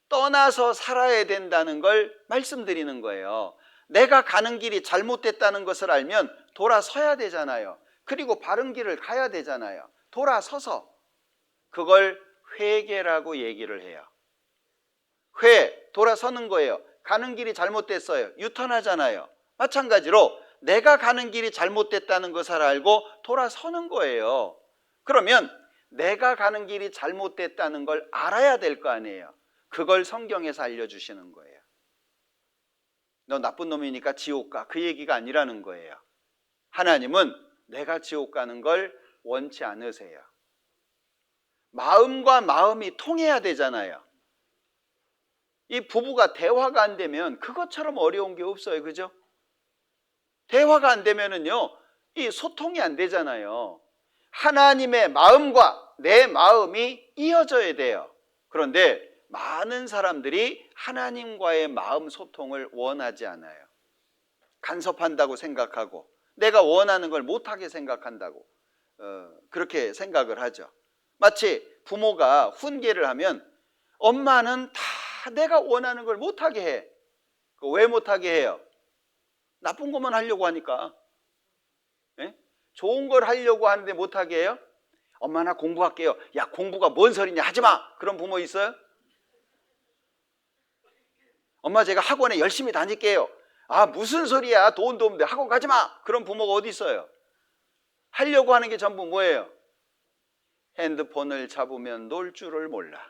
떠나서 살아야 된다는 걸 말씀드리는 거예요. 내가 가는 길이 잘못됐다는 것을 알면 돌아서야 되잖아요. 그리고 바른 길을 가야 되잖아요. 돌아서서 그걸 회개라고 얘기를 해요. 돌아서는 거예요. 가는 길이 잘못됐어요. 유턴하잖아요. 마찬가지로 내가 가는 길이 잘못됐다는 것을 알고 돌아서는 거예요. 그러면 내가 가는 길이 잘못됐다는 걸 알아야 될 거 아니에요. 그걸 성경에서 알려주시는 거예요. 너 나쁜 놈이니까 지옥 가, 그 얘기가 아니라는 거예요. 하나님은 내가 지옥 가는 걸 원치 않으세요. 마음과 마음이 통해야 되잖아요. 이 부부가 대화가 안 되면 그것처럼 어려운 게 없어요. 그죠? 대화가 안 되면은요, 이 소통이 안 되잖아요. 하나님의 마음과 내 마음이 이어져야 돼요. 그런데 많은 사람들이 하나님과의 마음 소통을 원하지 않아요. 간섭한다고 생각하고 내가 원하는 걸 못하게 생각한다고 그렇게 생각을 하죠. 마치 부모가 훈계를 하면 엄마는 다 내가 원하는 걸 못하게 해. 왜 못하게 해요? 나쁜 것만 하려고 하니까. 예? 좋은 걸 하려고 하는데 못하게 해요? 엄마 나 공부할게요. 야, 공부가 뭔 소리냐, 하지마. 그런 부모 있어요? 엄마 제가 학원에 열심히 다닐게요. 아, 무슨 소리야, 돈도 없는데 학원 가지마. 그런 부모가 어디 있어요? 하려고 하는 게 전부 뭐예요? 핸드폰을 잡으면 놀 줄을 몰라.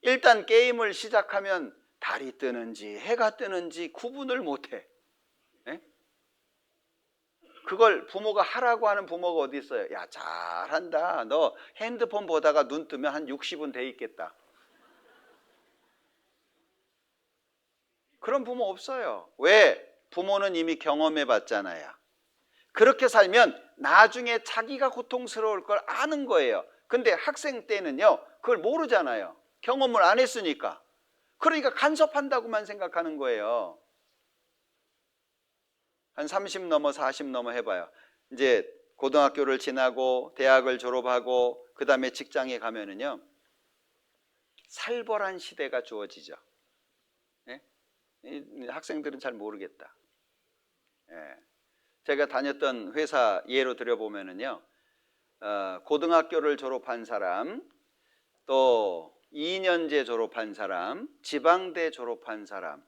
일단 게임을 시작하면 달이 뜨는지 해가 뜨는지 구분을 못해. 네? 그걸 부모가 하라고 하는 부모가 어디 있어요? 야, 잘한다. 너 핸드폰 보다가 눈 뜨면 한 60은 돼 있겠다. 그런 부모 없어요. 왜? 부모는 이미 경험해 봤잖아요. 그렇게 살면 나중에 자기가 고통스러울 걸 아는 거예요. 근데 학생 때는요, 그걸 모르잖아요. 경험을 안 했으니까. 그러니까 간섭한다고만 생각하는 거예요. 한 30 넘어 40 넘어 해봐요. 이제 고등학교를 지나고 대학을 졸업하고 그 다음에 직장에 가면은요, 살벌한 시대가 주어지죠. 예? 학생들은 잘 모르겠다. 예. 제가 다녔던 회사 예로 들여보면은요, 고등학교를 졸업한 사람, 또 2년제 졸업한 사람, 지방대 졸업한 사람,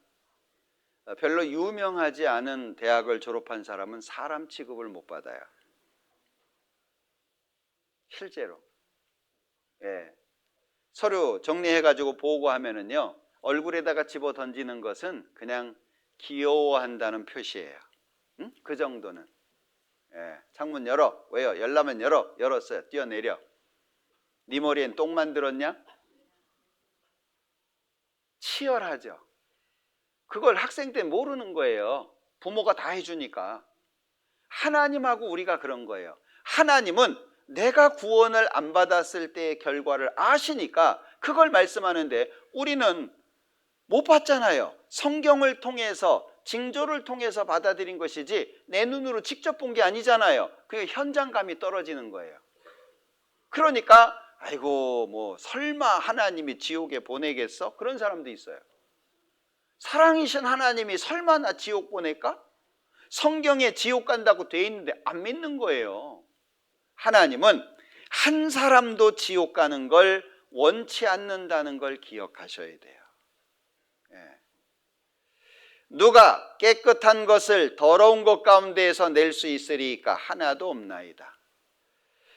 별로 유명하지 않은 대학을 졸업한 사람은 사람 취급을 못 받아요. 실제로. 예. 서류 정리해가지고 보고하면은요, 얼굴에다가 집어 던지는 것은 그냥 귀여워한다는 표시예요. 응? 그 정도는. 예. 창문 열어. 왜요? 열라면 열어. 열었어요. 뛰어내려. 네 머리엔 똥 만들었냐? 치열하죠. 그걸 학생 때 모르는 거예요. 부모가 다 해주니까. 하나님하고 우리가 그런 거예요. 하나님은 내가 구원을 안 받았을 때의 결과를 아시니까 그걸 말씀하는데 우리는 못 봤잖아요. 성경을 통해서, 징조를 통해서 받아들인 것이지 내 눈으로 직접 본 게 아니잖아요. 그게 현장감이 떨어지는 거예요. 그러니까 아이고 뭐 설마 하나님이 지옥에 보내겠어? 그런 사람도 있어요. 사랑이신 하나님이 설마 나 지옥 보낼까? 성경에 지옥 간다고 돼 있는데 안 믿는 거예요. 하나님은 한 사람도 지옥 가는 걸 원치 않는다는 걸 기억하셔야 돼요. 예. 누가 깨끗한 것을 더러운 것 가운데에서 낼 수 있으리까? 하나도 없나이다.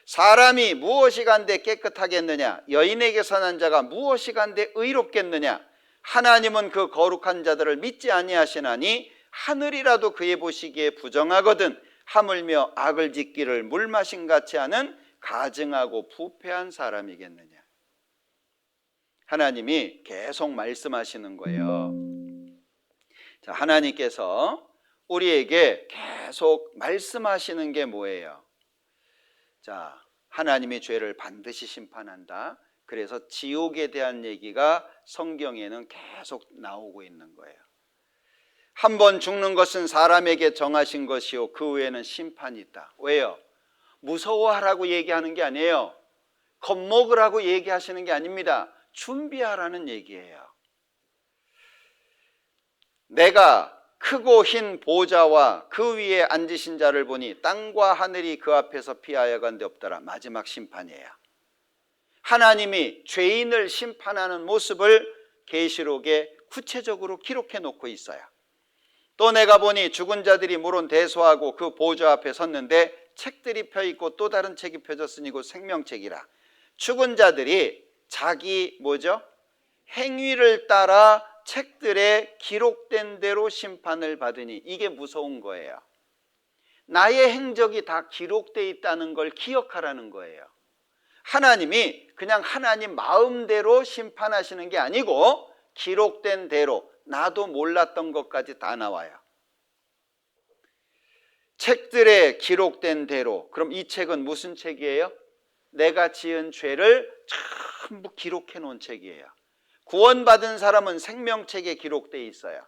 사람이 무엇이 간데 깨끗하겠느냐? 여인에게서 난 자가 무엇이 간데 의롭겠느냐? 하나님은 그 거룩한 자들을 믿지 아니하시나니 하늘이라도 그의 보시기에 부정하거든 하물며 악을 짓기를 물 마신 같이 하는 가증하고 부패한 사람이겠느냐. 하나님이 계속 말씀하시는 거예요. 자, 하나님께서 우리에게 계속 말씀하시는 게 뭐예요? 자, 하나님이 죄를 반드시 심판한다. 그래서 지옥에 대한 얘기가 성경에는 계속 나오고 있는 거예요. 한 번 죽는 것은 사람에게 정하신 것이요 그 후에는 심판이 있다. 왜요? 무서워하라고 얘기하는 게 아니에요. 겁먹으라고 얘기하시는 게 아닙니다. 준비하라는 얘기예요. 내가 크고 흰 보좌와 그 위에 앉으신 자를 보니 땅과 하늘이 그 앞에서 피하여 간데 없더라. 마지막 심판이에요. 하나님이 죄인을 심판하는 모습을 계시록에 구체적으로 기록해 놓고 있어요. 또 내가 보니 죽은 자들이 물론 대소하고 그 보좌 앞에 섰는데 책들이 펴있고 또 다른 책이 펴졌으니 곧 생명책이라. 죽은 자들이 자기 뭐죠? 행위를 따라 책들에 기록된 대로 심판을 받으니 이게 무서운 거예요. 나의 행적이 다 기록되어 있다는 걸 기억하라는 거예요. 하나님이 그냥 하나님 마음대로 심판하시는 게 아니고 기록된 대로 나도 몰랐던 것까지 다 나와요. 책들에 기록된 대로. 그럼 이 책은 무슨 책이에요? 내가 지은 죄를 전부 기록해 놓은 책이에요. 구원받은 사람은 생명책에 기록되어 있어요.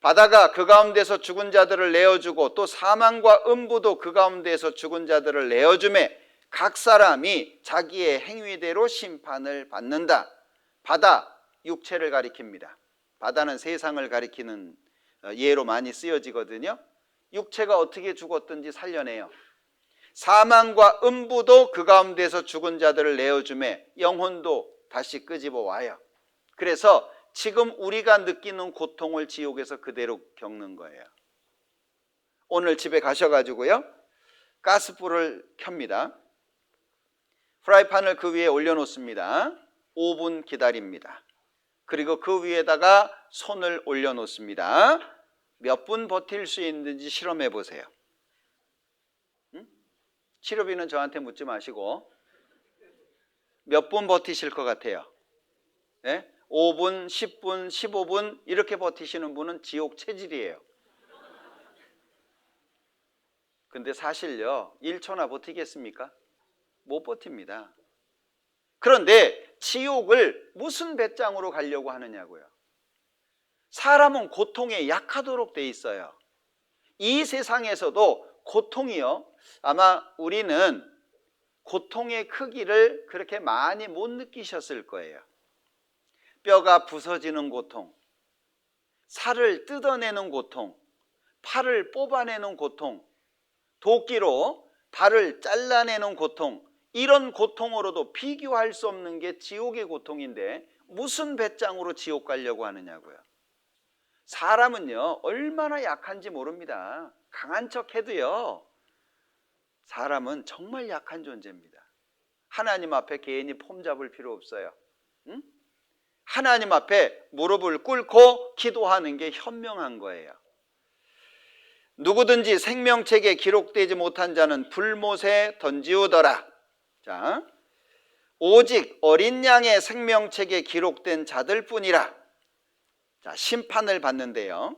바다가 그 가운데서 죽은 자들을 내어주고 또 사망과 음부도 그 가운데서 죽은 자들을 내어주매 각 사람이 자기의 행위대로 심판을 받는다. 바다, 육체를 가리킵니다. 바다는 세상을 가리키는 예로 많이 쓰여지거든요. 육체가 어떻게 죽었든지 살려내요. 사망과 음부도 그 가운데서 죽은 자들을 내어주매 영혼도 다시 끄집어 와요. 그래서 지금 우리가 느끼는 고통을 지옥에서 그대로 겪는 거예요. 오늘 집에 가셔가지고요, 가스불을 켭니다. 프라이팬을 그 위에 올려놓습니다. 5분 기다립니다. 그리고 그 위에다가 손을 올려놓습니다. 몇 분 버틸 수 있는지 실험해 보세요. 치료비는 저한테 묻지 마시고 몇 분 버티실 것 같아요? 네? 5분, 10분, 15분 이렇게 버티시는 분은 지옥 체질이에요. 근데 사실요, 1초나 버티겠습니까? 못 버팁니다. 그런데 지옥을 무슨 배짱으로 가려고 하느냐고요. 사람은 고통에 약하도록 돼 있어요. 이 세상에서도 고통이요, 아마 우리는 고통의 크기를 그렇게 많이 못 느끼셨을 거예요. 뼈가 부서지는 고통, 살을 뜯어내는 고통, 팔을 뽑아내는 고통, 도끼로 발을 잘라내는 고통, 이런 고통으로도 비교할 수 없는 게 지옥의 고통인데 무슨 배짱으로 지옥 가려고 하느냐고요. 사람은요, 얼마나 약한지 모릅니다. 강한 척 해도요, 사람은 정말 약한 존재입니다. 하나님 앞에 개인이 폼 잡을 필요 없어요. 응? 하나님 앞에 무릎을 꿇고 기도하는 게 현명한 거예요. 누구든지 생명책에 기록되지 못한 자는 불못에 던지우더라. 자, 오직 어린 양의 생명책에 기록된 자들뿐이라. 자, 심판을 받는데요,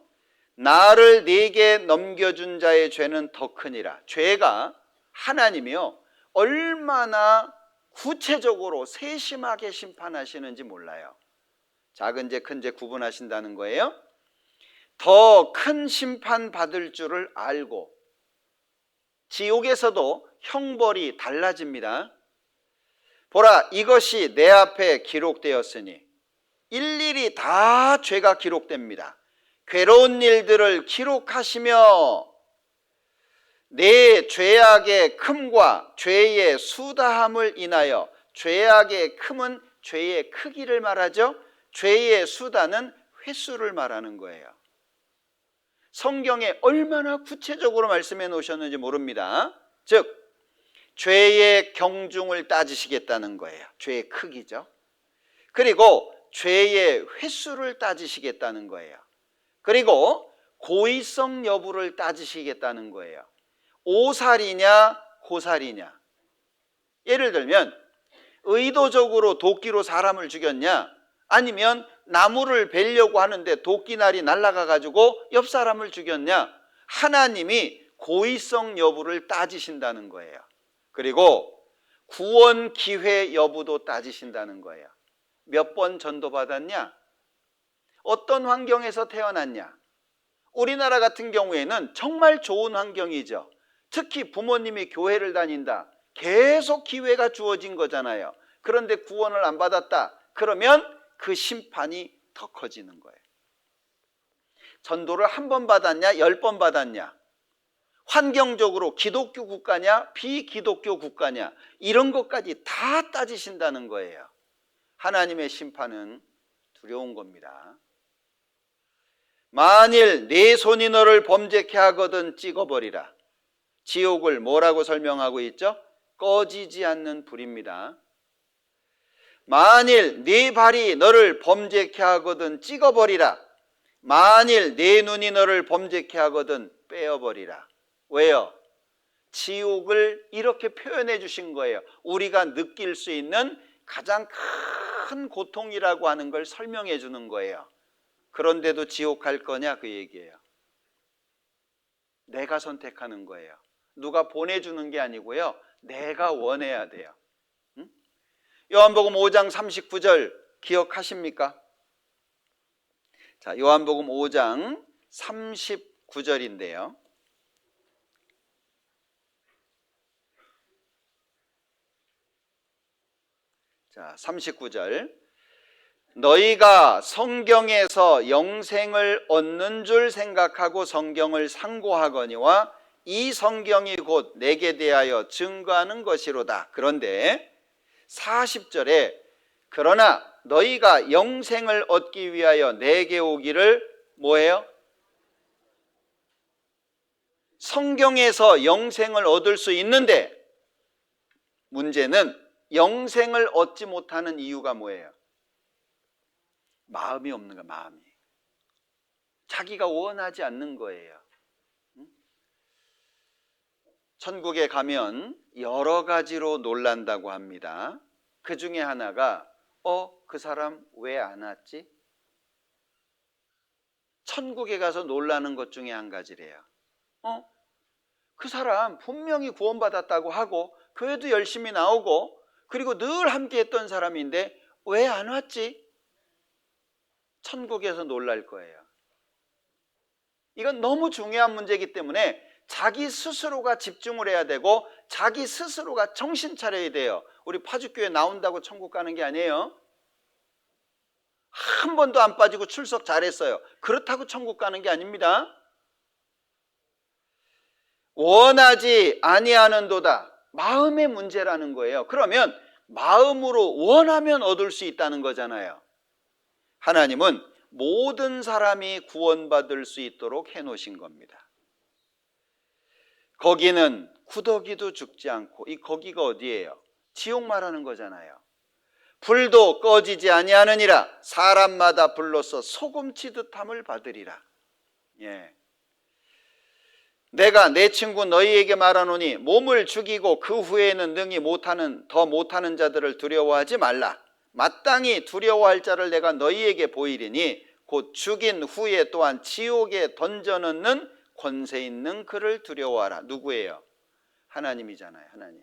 나를 네게 넘겨준 자의 죄는 더 크니라. 죄가 하나님이요, 얼마나 구체적으로 세심하게 심판하시는지 몰라요. 작은 죄, 큰 죄 구분하신다는 거예요. 더 큰 심판 받을 줄을 알고 지옥에서도 형벌이 달라집니다. 보라, 이것이 내 앞에 기록되었으니, 일일이 다 죄가 기록됩니다. 괴로운 일들을 기록하시며 내 죄악의 큼과 죄의 수다함을 인하여 죄악의 큼은 죄의 크기를 말하죠. 죄의 수단은 횟수를 말하는 거예요. 성경에 얼마나 구체적으로 말씀해 놓으셨는지 모릅니다. 즉 죄의 경중을 따지시겠다는 거예요. 죄의 크기죠. 그리고 죄의 횟수를 따지시겠다는 거예요. 그리고 고의성 여부를 따지시겠다는 거예요. 오살이냐 고살이냐. 예를 들면 의도적으로 도끼로 사람을 죽였냐, 아니면 나무를 베려고 하는데 도끼날이 날아가 가지고 옆 사람을 죽였냐, 하나님이 고의성 여부를 따지신다는 거예요. 그리고 구원 기회 여부도 따지신다는 거예요. 몇 번 전도받았냐, 어떤 환경에서 태어났냐. 우리나라 같은 경우에는 정말 좋은 환경이죠. 특히 부모님이 교회를 다닌다, 계속 기회가 주어진 거잖아요. 그런데 구원을 안 받았다, 그러면 그 심판이 더 커지는 거예요. 전도를 한 번 받았냐 10번 받았냐, 환경적으로 기독교 국가냐 비기독교 국가냐, 이런 것까지 다 따지신다는 거예요. 하나님의 심판은 두려운 겁니다. 만일 네 손이 너를 범죄케 하거든 찍어버리라. 지옥을 뭐라고 설명하고 있죠? 꺼지지 않는 불입니다. 만일 네 발이 너를 범죄케 하거든 찍어버리라. 만일 네 눈이 너를 범죄케 하거든 빼어버리라. 왜요? 지옥을 이렇게 표현해 주신 거예요. 우리가 느낄 수 있는 가장 큰 고통이라고 하는 걸 설명해 주는 거예요. 그런데도 지옥 갈 거냐, 그 얘기예요. 내가 선택하는 거예요. 누가 보내주는 게 아니고요, 내가 원해야 돼요. 응? 요한복음 5장 39절 기억하십니까? 자, 요한복음 5장 39절인데요. 자, 39절. 너희가 성경에서 영생을 얻는 줄 생각하고 성경을 상고하거니와 이 성경이 곧 내게 대하여 증거하는 것이로다. 그런데 40절에 그러나 너희가 영생을 얻기 위하여 내게 오기를 뭐예요? 성경에서 영생을 얻을 수 있는데 문제는 영생을 얻지 못하는 이유가 뭐예요? 마음이 없는 거야, 마음이. 자기가 원하지 않는 거예요. 천국에 가면 여러 가지로 놀란다고 합니다. 그 중에 하나가 그 사람 왜 안 왔지? 천국에 가서 놀라는 것 중에 한 가지래요. 그 사람 분명히 구원받았다고 하고 교회도 열심히 나오고 그리고 늘 함께 했던 사람인데 왜 안 왔지? 천국에서 놀랄 거예요. 이건 너무 중요한 문제이기 때문에 자기 스스로가 집중을 해야 되고 자기 스스로가 정신 차려야 돼요. 우리 파주교회 나온다고 천국 가는 게 아니에요. 한 번도 안 빠지고 출석 잘했어요. 그렇다고 천국 가는 게 아닙니다. 원하지 아니하는도다. 마음의 문제라는 거예요. 그러면 마음으로 원하면 얻을 수 있다는 거잖아요. 하나님은 모든 사람이 구원받을 수 있도록 해놓으신 겁니다. 거기는 구더기도 죽지 않고, 이 거기가 어디예요? 지옥 말하는 거잖아요. 불도 꺼지지 아니하느니라. 사람마다 불로서 소금치듯함을 받으리라. 예. 내가 내 친구 너희에게 말하노니 몸을 죽이고 그 후에는 능히 더 못하는 자들을 두려워하지 말라. 마땅히 두려워할 자를 내가 너희에게 보이리니 곧 죽인 후에 또한 지옥에 던져넣는 권세 있는 그를 두려워하라. 누구예요? 하나님이잖아요. 하나님.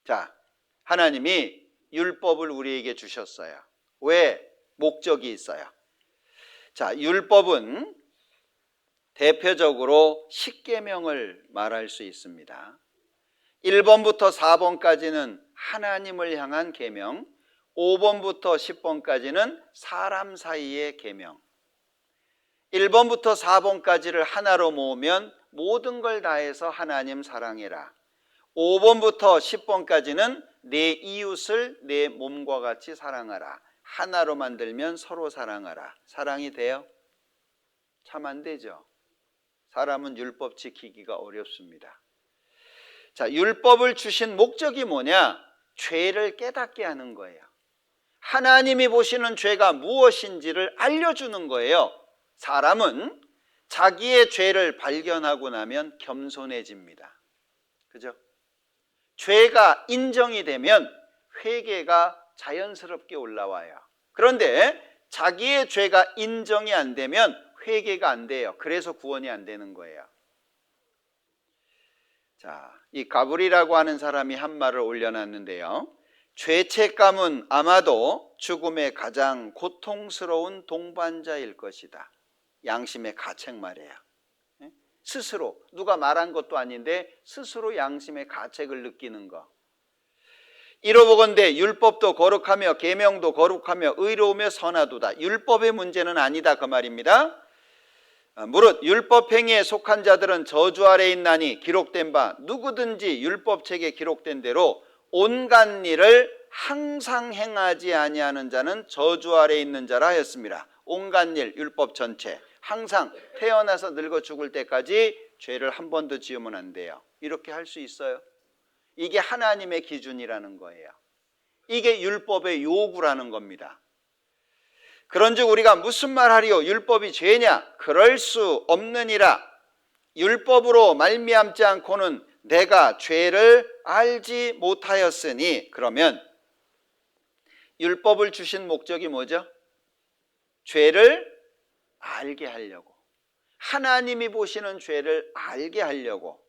자, 하나님이 율법을 우리에게 주셨어요. 왜? 목적이 있어요. 자, 율법은 대표적으로 10계명을 말할 수 있습니다. 1번부터 4번까지는 하나님을 향한 계명, 5번부터 10번까지는 사람 사이의 계명. 1번부터 4번까지를 하나로 모으면 모든 걸 다해서 하나님 사랑해라. 5번부터 10번까지는 내 이웃을 내 몸과 같이 사랑하라. 하나로 만들면 서로 사랑하라. 사랑이 돼요? 참 안 되죠. 사람은 율법 지키기가 어렵습니다. 자, 율법을 주신 목적이 뭐냐? 죄를 깨닫게 하는 거예요. 하나님이 보시는 죄가 무엇인지를 알려주는 거예요. 사람은 자기의 죄를 발견하고 나면 겸손해집니다. 그죠? 죄가 인정이 되면 회개가 자연스럽게 올라와요. 그런데 자기의 죄가 인정이 안 되면 회개가 안 돼요. 그래서 구원이 안 되는 거예요. 자, 이 가브리라고 하는 사람이 한 말을 올려놨는데요. 죄책감은 아마도 죽음의 가장 고통스러운 동반자일 것이다. 양심의 가책 말이에요. 스스로, 누가 말한 것도 아닌데 스스로 양심의 가책을 느끼는 거. 이로보건대 율법도 거룩하며 계명도 거룩하며 의로우며 선하도다. 율법의 문제는 아니다 그 말입니다. 무릇 율법 행위에 속한 자들은 저주 아래 있나니 기록된 바 누구든지 율법책에 기록된 대로 온갖 일을 항상 행하지 아니하는 자는 저주 아래 있는 자라 하였습니다. 온갖 일, 율법 전체 항상 태어나서 늙어 죽을 때까지 죄를 한 번도 지으면 안 돼요. 이렇게 할 수 있어요. 이게 하나님의 기준이라는 거예요. 이게 율법의 요구라는 겁니다. 그런즉 우리가 무슨 말하리요? 율법이 죄냐? 그럴 수 없느니라. 율법으로 말미암지 않고는 내가 죄를 알지 못하였으니. 그러면 율법을 주신 목적이 뭐죠? 죄를 알게 하려고. 하나님이 보시는 죄를 알게 하려고.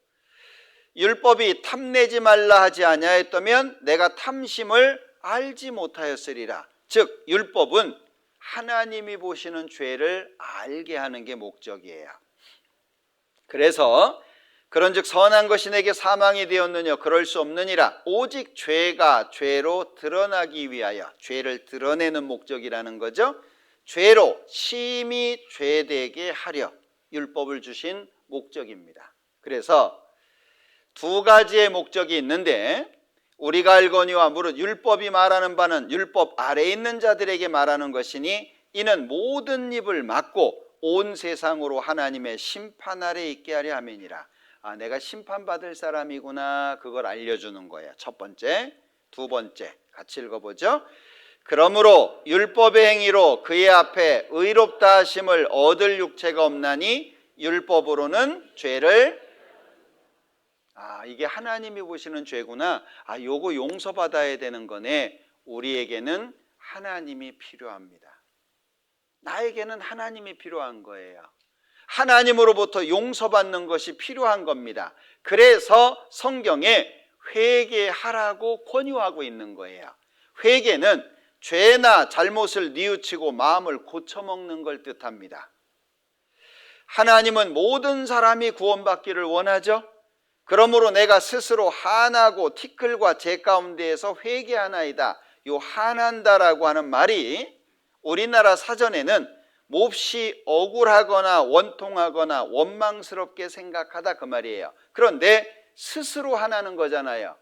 율법이 탐내지 말라 하지 아니하였다면 내가 탐심을 알지 못하였으리라. 즉 율법은 하나님이 보시는 죄를 알게 하는 게 목적이에요. 그래서 그런즉 선한 것이 내게 사망이 되었느냐? 그럴 수 없느니라. 오직 죄가 죄로 드러나기 위하여. 죄를 드러내는 목적이라는 거죠. 죄로 심히 죄되게 하려 율법을 주신 목적입니다. 그래서 두 가지의 목적이 있는데 우리가 알거니와 무릇 율법이 말하는 바는 율법 아래에 있는 자들에게 말하는 것이니 이는 모든 입을 막고 온 세상으로 하나님의 심판 아래 있게 하려 함이니라. 아, 내가 심판받을 사람이구나, 그걸 알려주는 거예요. 첫 번째. 두 번째 같이 읽어보죠. 그러므로 율법의 행위로 그의 앞에 의롭다 하심을 얻을 육체가 없나니 율법으로는 죄를 이게 하나님이 보시는 죄구나. 요거 용서받아야 되는 거네. 우리에게는 하나님이 필요합니다. 나에게는 하나님이 필요한 거예요. 하나님으로부터 용서받는 것이 필요한 겁니다. 그래서 성경에 회개하라고 권유하고 있는 거예요. 회개는 죄나 잘못을 뉘우치고 마음을 고쳐먹는 걸 뜻합니다. 하나님은 모든 사람이 구원받기를 원하죠. 그러므로 내가 스스로 한하고 티끌과 재 가운데에서 회개하나이다. 요 한한다라고 하는 말이 우리나라 사전에는 몹시 억울하거나 원통하거나 원망스럽게 생각하다 그 말이에요. 그런데 스스로 하나는 거잖아요.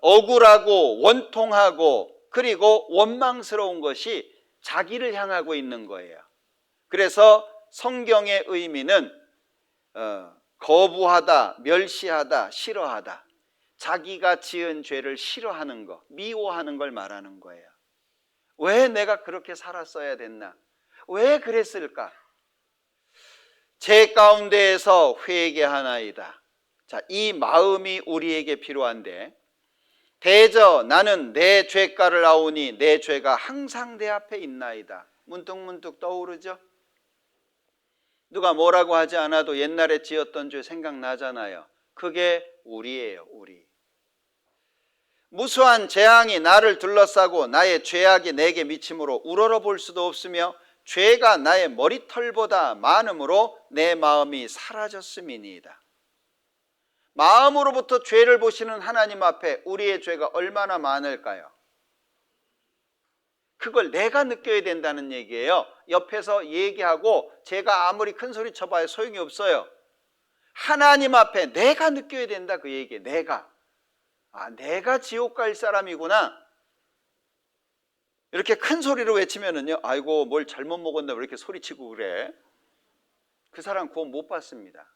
억울하고 원통하고 그리고 원망스러운 것이 자기를 향하고 있는 거예요. 그래서 성경의 의미는 거부하다, 멸시하다, 싫어하다. 자기가 지은 죄를 싫어하는 거, 미워하는 걸 말하는 거예요. 왜 내가 그렇게 살았어야 됐나? 왜 그랬을까? 제 가운데에서 회개하나이다. 자, 이 마음이 우리에게 필요한데, 대저 나는 내 죄가를 아오니 내 죄가 항상 내 앞에 있나이다. 문득문득 떠오르죠? 누가 뭐라고 하지 않아도 옛날에 지었던 죄 생각나잖아요. 그게 우리예요, 우리. 무수한 재앙이 나를 둘러싸고 나의 죄악이 내게 미침으로 우러러볼 수도 없으며 죄가 나의 머리털보다 많음으로 내 마음이 사라졌음이니이다. 마음으로부터 죄를 보시는 하나님 앞에 우리의 죄가 얼마나 많을까요? 그걸 내가 느껴야 된다는 얘기예요. 옆에서 얘기하고 제가 아무리 큰 소리 쳐봐야 소용이 없어요. 하나님 앞에 내가 느껴야 된다 그 얘기예요. 내가 지옥 갈 사람이구나. 이렇게 큰 소리로 외치면은요, 아이고 뭘 잘못 먹었나 왜 이렇게 소리치고 그래. 그 사람 구원 못 받습니다.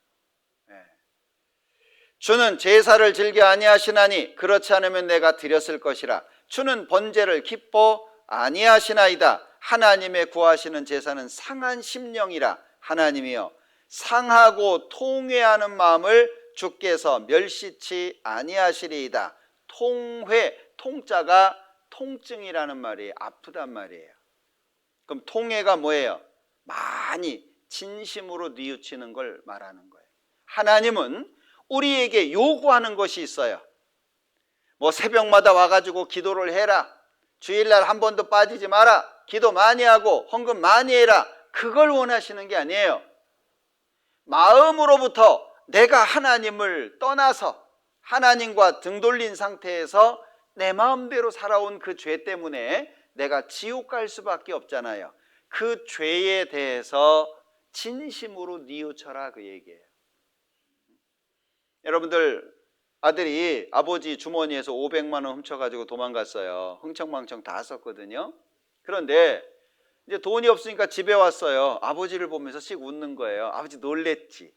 주는 제사를 즐겨 아니하시나니 그렇지 않으면 내가 드렸을 것이라. 주는 번제를 기뻐 아니하시나이다. 하나님의 구하시는 제사는 상한 심령이라. 하나님이여 상하고 통회하는 마음을 주께서 멸시치 아니하시리이다. 통자가 통증이라는 말이에요. 아프단 말이에요. 그럼 통회가 뭐예요? 많이 진심으로 뉘우치는 걸 말하는 거예요. 하나님은 우리에게 요구하는 것이 있어요. 뭐 새벽마다 와가지고 기도를 해라. 주일날 한 번도 빠지지 마라. 기도 많이 하고 헌금 많이 해라. 그걸 원하시는 게 아니에요. 마음으로부터 내가 하나님을 떠나서 하나님과 등 돌린 상태에서 내 마음대로 살아온 그 죄 때문에 내가 지옥 갈 수밖에 없잖아요. 그 죄에 대해서 진심으로 뉘우쳐라 그 얘기예요. 여러분들 아들이 아버지 주머니에서 500만 원 훔쳐가지고 도망갔어요. 흥청망청 다 썼거든요. 그런데 이제 돈이 없으니까 집에 왔어요. 아버지를 보면서 씩 웃는 거예요. 아버지 놀랬지.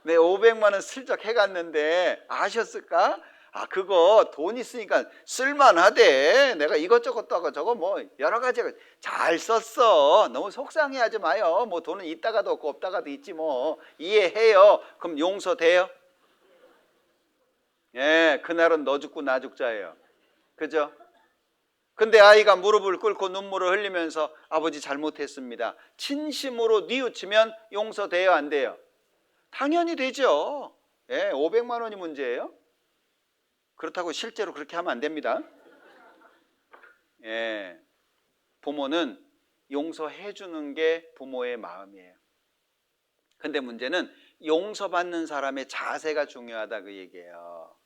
내 500만 원 슬쩍 해갔는데 아셨을까? 그거 돈 있으니까 쓸만하대. 내가 이것저것 저거 뭐 여러 가지 잘 썼어. 너무 속상해하지 마요. 뭐 돈은 있다가도 없고 없다가도 있지 뭐. 이해해요. 그럼 용서돼요? 예, 그날은 너 죽고 나 죽자예요. 그죠? 근데 아이가 무릎을 꿇고 눈물을 흘리면서 아버지 잘못했습니다. 진심으로 뉘우치면 용서돼요, 안 돼요? 당연히 되죠. 예, 500만 원이 문제예요. 그렇다고 실제로 그렇게 하면 안 됩니다. 예, 부모는 용서해 주는 게 부모의 마음이에요. 근데 문제는 용서받는 사람의 자세가 중요하다 그 얘기예요.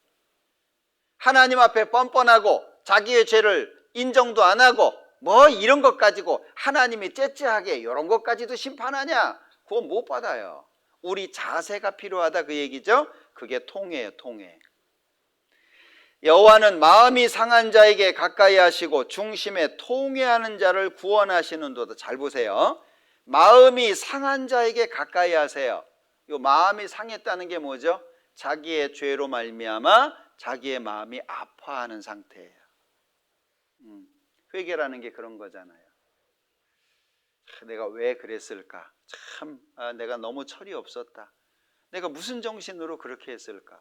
하나님 앞에 뻔뻔하고 자기의 죄를 인정도 안 하고 뭐 이런 것 가지고 하나님이 째째하게 이런 것까지도 심판하냐? 그거 못 받아요. 우리 자세가 필요하다 그 얘기죠. 그게 통해요, 통해. 여호와는 마음이 상한 자에게 가까이 하시고 중심에 통회하는 자를 구원하시는도다. 잘 보세요. 마음이 상한 자에게 가까이 하세요. 이 마음이 상했다는 게 뭐죠? 자기의 죄로 말미암아 자기의 마음이 아파하는 상태예요. 회개라는 게 그런 거잖아요. 내가 왜 그랬을까? 참 내가 너무 철이 없었다. 내가 무슨 정신으로 그렇게 했을까?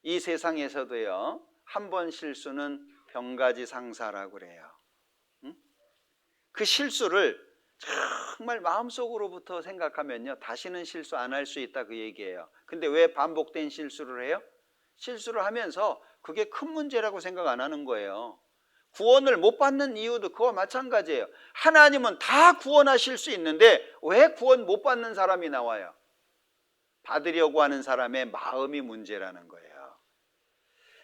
이 세상에서도요, 한 번 실수는 병가지 상사라고 그래요. 그 실수를 정말 마음속으로부터 생각하면요, 다시는 실수 안 할 수 있다 그 얘기예요. 근데 왜 반복된 실수를 해요? 실수를 하면서 그게 큰 문제라고 생각 안 하는 거예요. 구원을 못 받는 이유도 그와 마찬가지예요. 하나님은 다 구원하실 수 있는데 왜 구원 못 받는 사람이 나와요? 받으려고 하는 사람의 마음이 문제라는 거예요.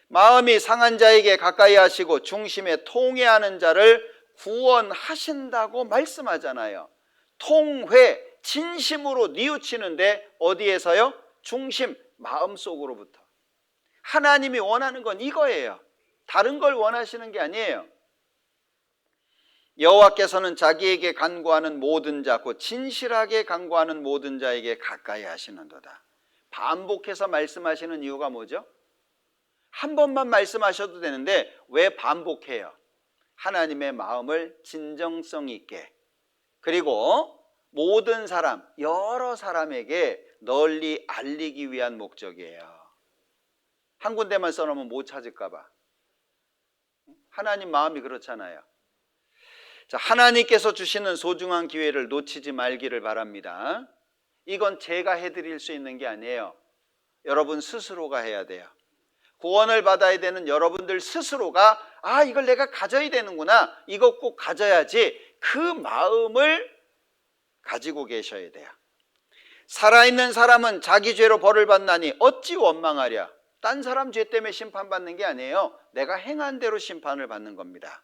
마음이 상한 자에게 가까이 하시고 중심에 통회하는 자를 구원하신다고 말씀하잖아요. 통회, 진심으로 뉘우치는데 어디에서요? 중심, 마음속으로부터. 하나님이 원하는 건 이거예요. 다른 걸 원하시는 게 아니에요. 여호와께서는 자기에게 간구하는 모든 자, 곧 진실하게 간구하는 모든 자에게 가까이 하시는도다. 반복해서 말씀하시는 이유가 뭐죠? 한 번만 말씀하셔도 되는데 왜 반복해요? 하나님의 마음을 진정성 있게, 그리고 모든 사람, 여러 사람에게 널리 알리기 위한 목적이에요. 한 군데만 써놓으면 못 찾을까 봐. 하나님 마음이 그렇잖아요. 자, 하나님께서 주시는 소중한 기회를 놓치지 말기를 바랍니다. 이건 제가 해드릴 수 있는 게 아니에요. 여러분 스스로가 해야 돼요. 구원을 받아야 되는 여러분들 스스로가 이걸 내가 가져야 되는구나, 이거 꼭 가져야지, 그 마음을 가지고 계셔야 돼요. 살아있는 사람은 자기 죄로 벌을 받나니 어찌 원망하랴. 딴 사람 죄 때문에 심판받는 게 아니에요. 내가 행한 대로 심판을 받는 겁니다.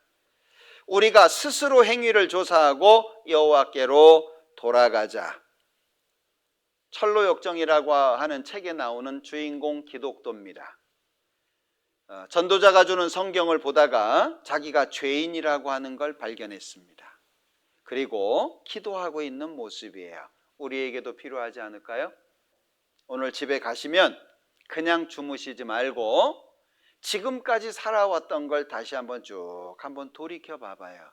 우리가 스스로 행위를 조사하고 여호와께로 돌아가자. 철로역정이라고 하는 책에 나오는 주인공 기독도입니다. 전도자가 주는 성경을 보다가 자기가 죄인이라고 하는 걸 발견했습니다. 그리고 기도하고 있는 모습이에요. 우리에게도 필요하지 않을까요? 오늘 집에 가시면 그냥 주무시지 말고 지금까지 살아왔던 걸 다시 한번 쭉 한번 돌이켜 봐봐요.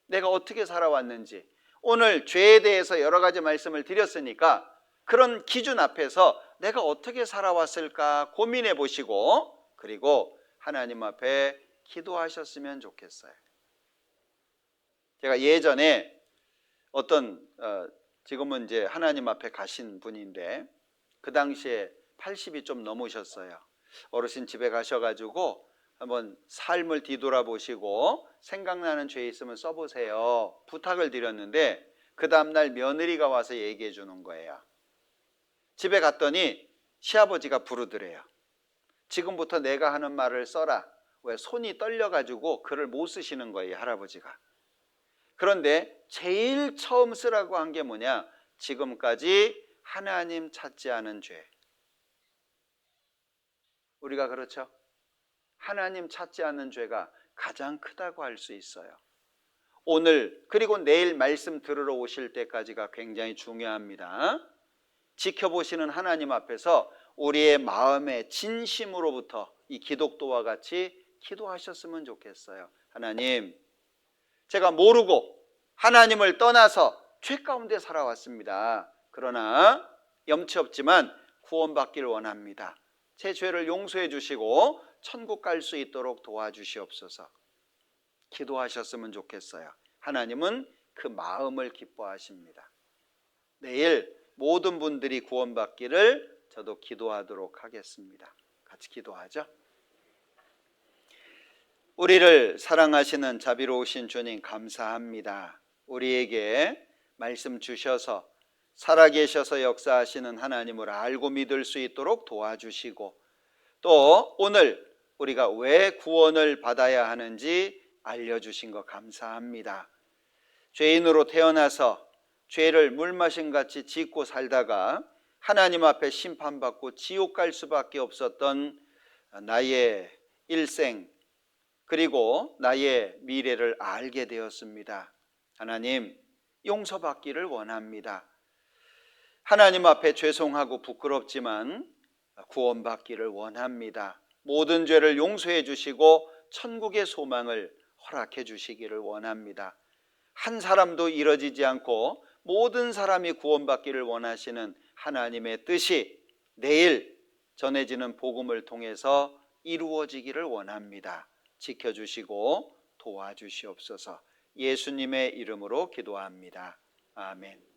내가 어떻게 살아왔는지. 오늘 죄에 대해서 여러 가지 말씀을 드렸으니까 그런 기준 앞에서 내가 어떻게 살아왔을까 고민해 보시고, 그리고 하나님 앞에 기도하셨으면 좋겠어요. 제가 예전에 어떤 지금은 이제 하나님 앞에 가신 분인데 그 당시에 80이 좀 넘으셨어요. 어르신 집에 가셔가지고 한번 삶을 뒤돌아보시고 생각나는 죄 있으면 써보세요 부탁을 드렸는데, 그 다음날 며느리가 와서 얘기해 주는 거예요. 집에 갔더니 시아버지가 부르더래요. 지금부터 내가 하는 말을 써라. 왜? 손이 떨려가지고 글을 못 쓰시는 거예요, 할아버지가. 그런데 제일 처음 쓰라고 한 게 뭐냐? 지금까지 하나님 찾지 않은 죄. 우리가 그렇죠? 하나님 찾지 않는 죄가 가장 크다고 할 수 있어요. 오늘 그리고 내일 말씀 들으러 오실 때까지가 굉장히 중요합니다. 지켜보시는 하나님 앞에서 우리의 마음의 진심으로부터 이 기독도와 같이 기도하셨으면 좋겠어요. 하나님, 제가 모르고 하나님을 떠나서 죄 가운데 살아왔습니다. 그러나 염치 없지만 구원받기를 원합니다. 제 죄를 용서해 주시고 천국 갈 수 있도록 도와주시옵소서. 기도하셨으면 좋겠어요. 하나님은 그 마음을 기뻐하십니다. 내일 모든 분들이 구원받기를 저도 기도하도록 하겠습니다. 같이 기도하죠. 우리를 사랑하시는 자비로우신 주님 감사합니다. 우리에게 말씀 주셔서 살아계셔서 역사하시는 하나님을 알고 믿을 수 있도록 도와주시고, 또 오늘 우리가 왜 구원을 받아야 하는지 알려주신 것 감사합니다. 죄인으로 태어나서 죄를 물마신같이 짓고 살다가 하나님 앞에 심판받고 지옥 갈 수밖에 없었던 나의 일생, 그리고 나의 미래를 알게 되었습니다. 하나님, 용서받기를 원합니다. 하나님 앞에 죄송하고 부끄럽지만 구원받기를 원합니다. 모든 죄를 용서해 주시고 천국의 소망을 허락해 주시기를 원합니다. 한 사람도 이뤄지지 않고 모든 사람이 구원받기를 원하시는 하나님의 뜻이 내일 전해지는 복음을 통해서 이루어지기를 원합니다. 지켜주시고 도와주시옵소서. 예수님의 이름으로 기도합니다. 아멘.